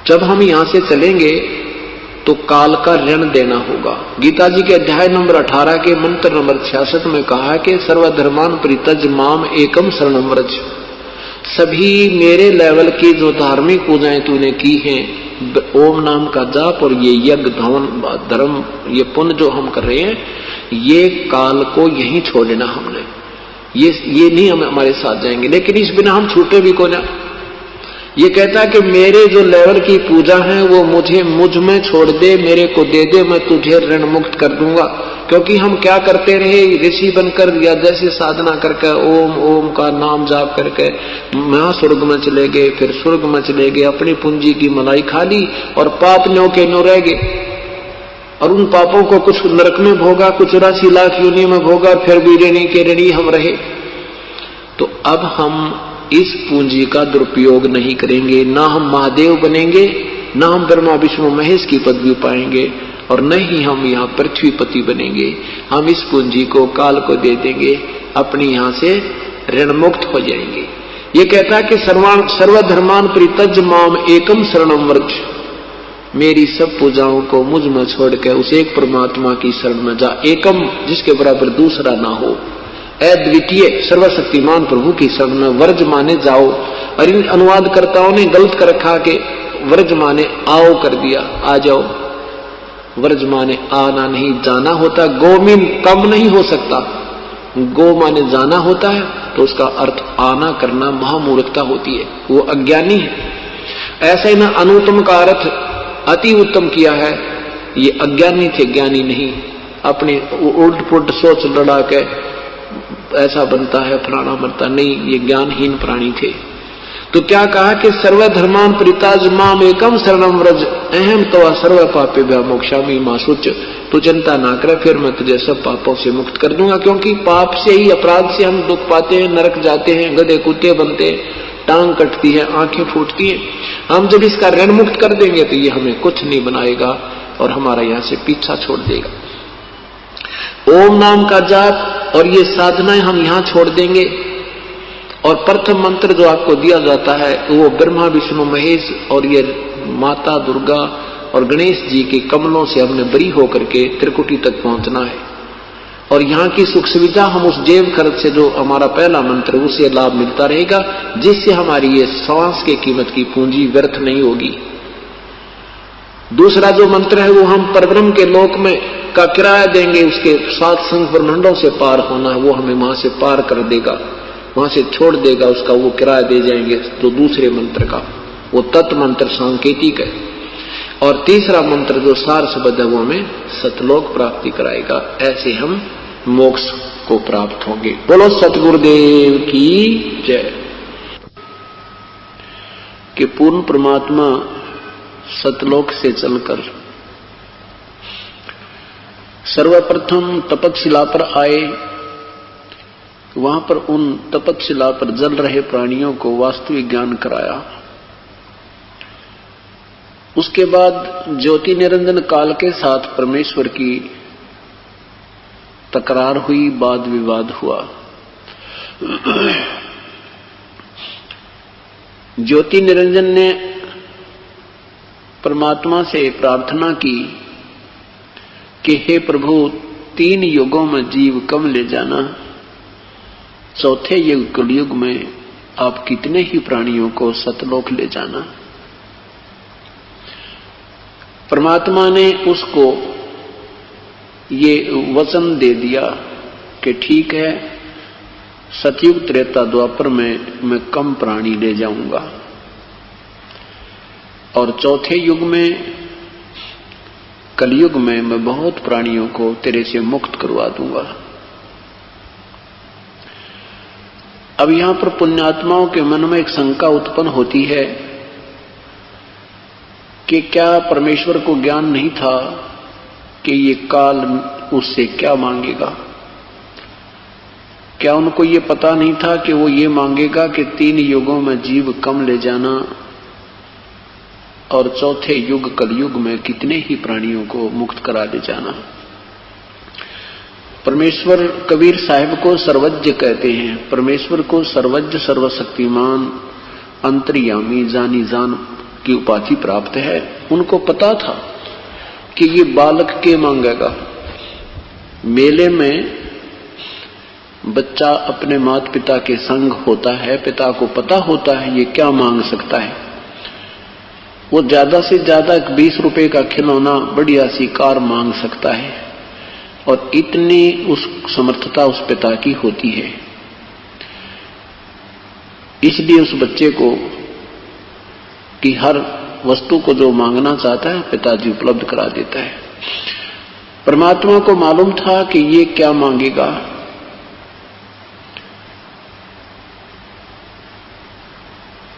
जब हम यहां से चलेंगे तो काल का ऋण देना होगा। गीता जी के अध्याय नंबर 18 के मंत्र नंबर 66 में कहा है कि सर्वधर्मान परित्यज माम एकम शरणम व्रज। सभी मेरे लेवल की जो धार्मिक पूजाएं तूने की हैं, ओम नाम का जाप और ये यज्ञ धर्म ये पुण्य जो हम कर रहे हैं, ये काल को यहीं छोड़ देना हमने, ये नहीं हम हमारे साथ जाएंगे। लेकिन इस बिना हम छूटे भी को ना। ये कहता है कि मेरे जो लेवल की पूजा है वो मुझ में छोड़ दे, मेरे को दे दे, मैं तुझे ऋण मुक्त कर दूंगा। क्योंकि हम क्या करते रहे, ऋषि बनकर या जैसे साधना करके ओम ओम का नाम जाप करके महास्वर्ग में चले गए, फिर स्वर्ग में चले गए, अपनी पूंजी की मलाई खा ली और पाप न्यो के न्यो रह गए। और उन पापों को कुछ नरक में भोगा, कुछ 84 लाख योनि में भोगा, फिर भी ऋणी के ऋणी हम रहे। तो अब हम इस पूंजी का दुरुपयोग नहीं करेंगे, ना हम महादेव बनेंगे, ना हम ब्रह्मा विष्णु महेश की पदवी पाएंगे, और न ही हम यहाँ पृथ्वीपति बनेंगे। हम इस पूंजी को काल को दे देंगे, अपनी यहाँ से ऋण मुक्त हो जाएंगे। ये कहता है कि सर्वधर्मान परित्यज माम एकम शरणम व्रज। मेरी सब पूजाओं को मुझ में छोड़कर उस एक परमात्मा की शरण में जा, एकम जिसके बराबर दूसरा ना हो, अद्वितीय सर्वशक्तिमान प्रभु की शरण में। व्रज माने जाओ, और इन अनुवादकर्ताओं ने गलत कर रखा के व्रज माने आओ कर दिया, आ जाओ। व्रज माने आना नहीं, जाना होता। गो मीन कम नहीं हो सकता, गो माने जाना होता है, तो उसका अर्थ आना करना महामूर्खता होती है, वो अज्ञानी है। ऐसा ही ना अनुत्तम का अर्थ अति उत्तम किया है, ये अज्ञानी थे, ज्ञानी नहीं। अपने उल्ट पुल्ट सोच लड़ा के ऐसा बनता है, फलाना बनता नहीं, ये ज्ञानहीन प्राणी थे। तो क्या कहा कि सर्वधर्मान परित्यज माम एकम शरणम व्रज अहम तवा सर्व पापेभ्यो मोक्षामि मा शुच। तू चिंता ना करे, फिर मैं तुझे सब पापों से मुक्त कर दूंगा। क्योंकि पाप से ही, अपराध से हम दुख पाते हैं, नरक जाते हैं, गधे कुत्ते बनते हैं, टांग कटती है, आंखें फूटती हैं। हम जब इसका ऋण मुक्त कर देंगे तो ये हमें कुछ नहीं बनाएगा और हमारा यहाँ से पीछा छोड़ देगा। ओम नाम का जाप और ये साधनाएं हम यहाँ छोड़ देंगे। और प्रथम मंत्र जो आपको दिया जाता है वो ब्रह्मा विष्णु महेश और ये माता दुर्गा और गणेश जी के कमलों से हमने बरी होकर के त्रिकुटी तक पहुंचना है। और यहाँ की सुख सुविधा हम उस जेब खर्च से, जो हमारा पहला मंत्र, उसे लाभ मिलता रहेगा, जिससे हमारी ये श्वास के कीमत की पूंजी व्यर्थ नहीं होगी। दूसरा जो मंत्र है वो हम परब्रह्म के लोक में का किराया देंगे, उसके 7 संख ब्रह्मांडों से पार होना है, वो हमें वहां से पार कर देगा, वहां से छोड़ देगा, उसका वो किराया दे जाएंगे। तो दूसरे मंत्र का वो तत्व मंत्र सांकेतिक है। और तीसरा मंत्र जो सार शब्द है वो हमें सतलोक प्राप्ति कराएगा। ऐसे हम मोक्ष को प्राप्त होंगे। बोलो सतगुरुदेव की जय। कि पूर्ण परमात्मा सतलोक से चलकर सर्वप्रथम तपतशिला पर आए, वहां पर उन तपतशिला पर जल रहे प्राणियों को वास्तविक ज्ञान कराया। उसके बाद ज्योति निरंजन काल के साथ परमेश्वर की तकरार हुई, वाद विवाद हुआ। ज्योति निरंजन ने परमात्मा से प्रार्थना की कि हे प्रभु, 3 युगों में जीव कम ले जाना, चौथे युग कलयुग में आप कितने ही प्राणियों को सतलोक ले जाना। परमात्मा ने उसको ये वचन दे दिया कि ठीक है, सतयुग त्रेता द्वापर में मैं कम प्राणी ले जाऊंगा और चौथे युग में कलयुग में मैं बहुत प्राणियों को तेरे से मुक्त करवा दूंगा। अब यहां पर पुण्यात्माओं के मन में एक शंका उत्पन्न होती है कि क्या परमेश्वर को ज्ञान नहीं था कि ये काल उससे क्या मांगेगा? क्या उनको ये पता नहीं था कि वो ये मांगेगा कि 3 युगों में जीव कम ले जाना और चौथे युग कलयुग में कितने ही प्राणियों को मुक्त करा दे जाना। परमेश्वर कबीर साहिब को सर्वज्ञ कहते हैं। परमेश्वर को सर्वज्ञ, सर्वशक्तिमान, अंतर्यामी, जानी जान की उपाधि प्राप्त है। उनको पता था कि ये बालक के मांगेगा। मेले में बच्चा अपने माता पिता के संग होता है, पिता को पता होता है ये क्या मांग सकता है। वो ज्यादा से ज्यादा 20 रुपए का खिलौना, बढ़िया सी कार मांग सकता है, और इतनी उस समर्थता उस पिता की होती है। इसलिए उस बच्चे को कि हर वस्तु को जो मांगना चाहता है पिताजी उपलब्ध करा देता है। परमात्मा को मालूम था कि ये क्या मांगेगा,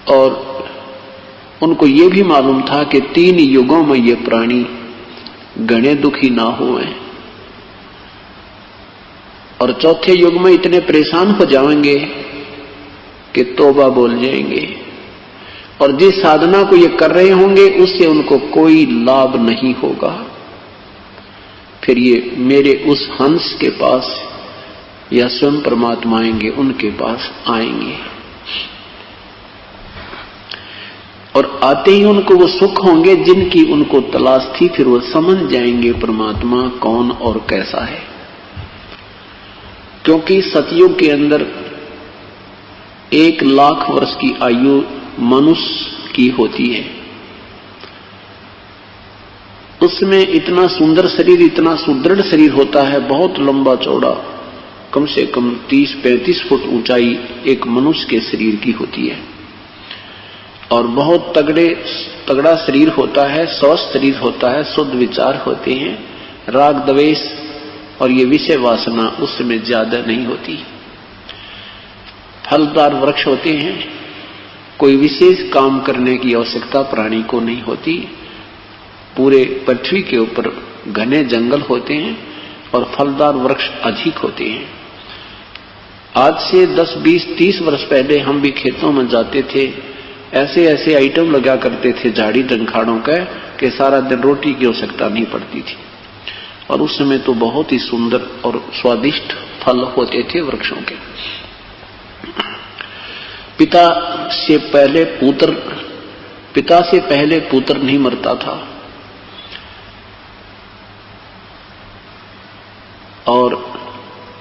और उनको ये भी मालूम था कि 3 युगों में ये प्राणी घने दुखी ना हुए, और चौथे युग में इतने परेशान हो जाएंगे कि तौबा बोल जाएंगे, और जिस साधना को ये कर रहे होंगे उससे उनको कोई लाभ नहीं होगा। फिर ये मेरे उस हंस के पास या स्वयं परमात्मा आएंगे, उनके पास आएंगे, और आते ही उनको वो सुख होंगे जिनकी उनको तलाश थी। फिर वो समझ जाएंगे परमात्मा कौन और कैसा है। क्योंकि सतयुग के अंदर 1,00,000 वर्ष की आयु मनुष्य की होती है। उसमें इतना सुंदर शरीर, इतना सुदृढ़ शरीर होता है, बहुत लंबा चौड़ा, कम से कम 30-35 फुट ऊंचाई एक मनुष्य के शरीर की होती है, और बहुत तगड़ा शरीर होता है, स्वस्थ शरीर होता है, शुद्ध विचार होते हैं, राग द्वेष और ये विषय वासना उसमें ज्यादा नहीं होती। फलदार वृक्ष होते हैं, कोई विशेष काम करने की आवश्यकता प्राणी को नहीं होती। पूरे पृथ्वी के ऊपर घने जंगल होते हैं और फलदार वृक्ष अधिक होते हैं। आज से 10, 20, 30 वर्ष पहले हम भी खेतों में जाते थे, ऐसे ऐसे आइटम लगा करते थे झाड़ी डंखाड़ों का कि सारा दिन रोटी की आवश्यकता नहीं पड़ती थी, और उस समय तो बहुत ही सुंदर और स्वादिष्ट फल होते थे वृक्षों के। पिता से पहले पुत्र नहीं मरता था, और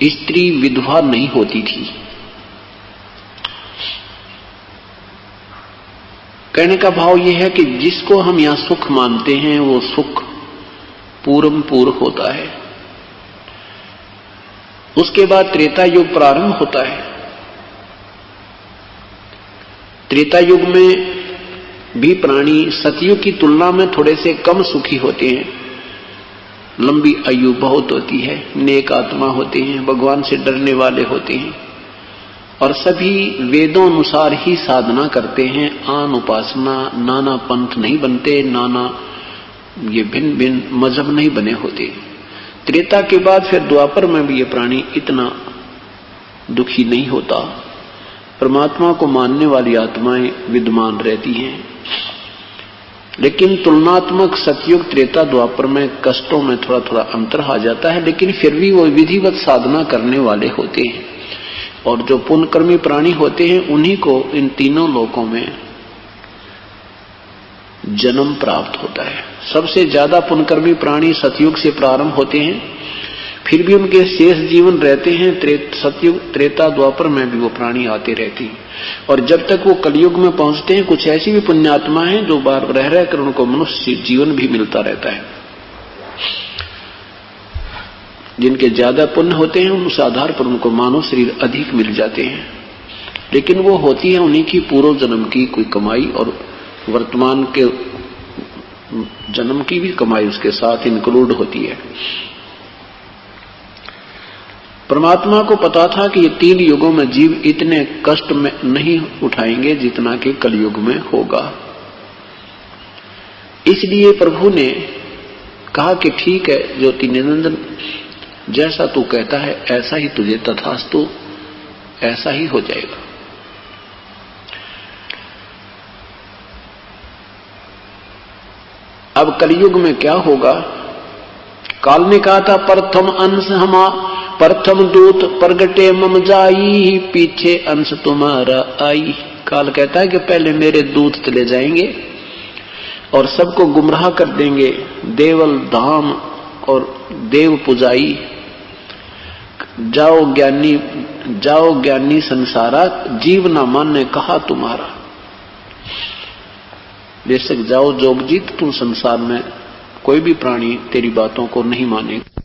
स्त्री विधवा नहीं होती थी। कहने का भाव यह है कि जिसको हम यहां सुख मानते हैं वो सुख पूर्व होता है। उसके बाद त्रेता युग प्रारंभ होता है। त्रेता युग में भी प्राणी सतयुग की तुलना में थोड़े से कम सुखी होते हैं। लंबी आयु बहुत होती है, नेक आत्मा होते हैं, भगवान से डरने वाले होते हैं, और सभी वेदों अनुसार ही साधना करते हैं। आन उपासना, नाना पंथ नहीं बनते, नाना ये भिन्न भिन्न मजहब नहीं बने होते। त्रेता के बाद फिर द्वापर में भी ये प्राणी इतना दुखी नहीं होता। परमात्मा को मानने वाली आत्माएं विद्यमान रहती हैं, लेकिन तुलनात्मक सतयुग त्रेता द्वापर में कष्टों में थोड़ा थोड़ा अंतर आ जाता है, लेकिन फिर भी वो विधिवत साधना करने वाले होते हैं। और जो पुण्यकर्मी प्राणी होते हैं उन्हीं को इन तीनों लोकों में जन्म प्राप्त होता है। सबसे ज्यादा पुण्यकर्मी प्राणी सतयुग से प्रारंभ होते हैं, फिर भी उनके शेष जीवन रहते हैं सतयुग त्रेता द्वापर में भी वो प्राणी आते रहते हैं। और जब तक वो कलयुग में पहुंचते हैं, कुछ ऐसी भी पुण्यात्मा हैं जो बार रह कर उनको मनुष्य जीवन भी मिलता रहता है। जिनके ज्यादा पुण्य होते हैं उस आधार पर उनको मानव शरीर अधिक मिल जाते हैं, लेकिन वो होती है उन्हीं की पूर्व जन्म की कोई कमाई, और वर्तमान के जन्म की भी कमाई उसके साथ इंक्लूड होती है। परमात्मा को पता था कि ये 3 युगों में जीव इतने कष्ट में नहीं उठाएंगे जितना कि कलयुग में होगा। इसलिए प्रभु ने कहा कि ठीक है ज्योति निरंजन, जैसा तू कहता है ऐसा ही तुझे तथास्तु, ऐसा ही हो जाएगा। अब कलयुग में क्या होगा? काल ने कहा था प्रथम अंश हमा, प्रथम दूत प्रगटे मम जाई, पीछे अंश तुम्हारा आई। काल कहता है कि पहले मेरे दूत चले जाएंगे और सबको गुमराह कर देंगे, देवल धाम और देव पुजाई। जाओ ज्ञानी संसारा, जीव न माने कहा तुम्हारा। बेशक जाओ जोगजीत, तुम संसार में कोई भी प्राणी तेरी बातों को नहीं मानेगा।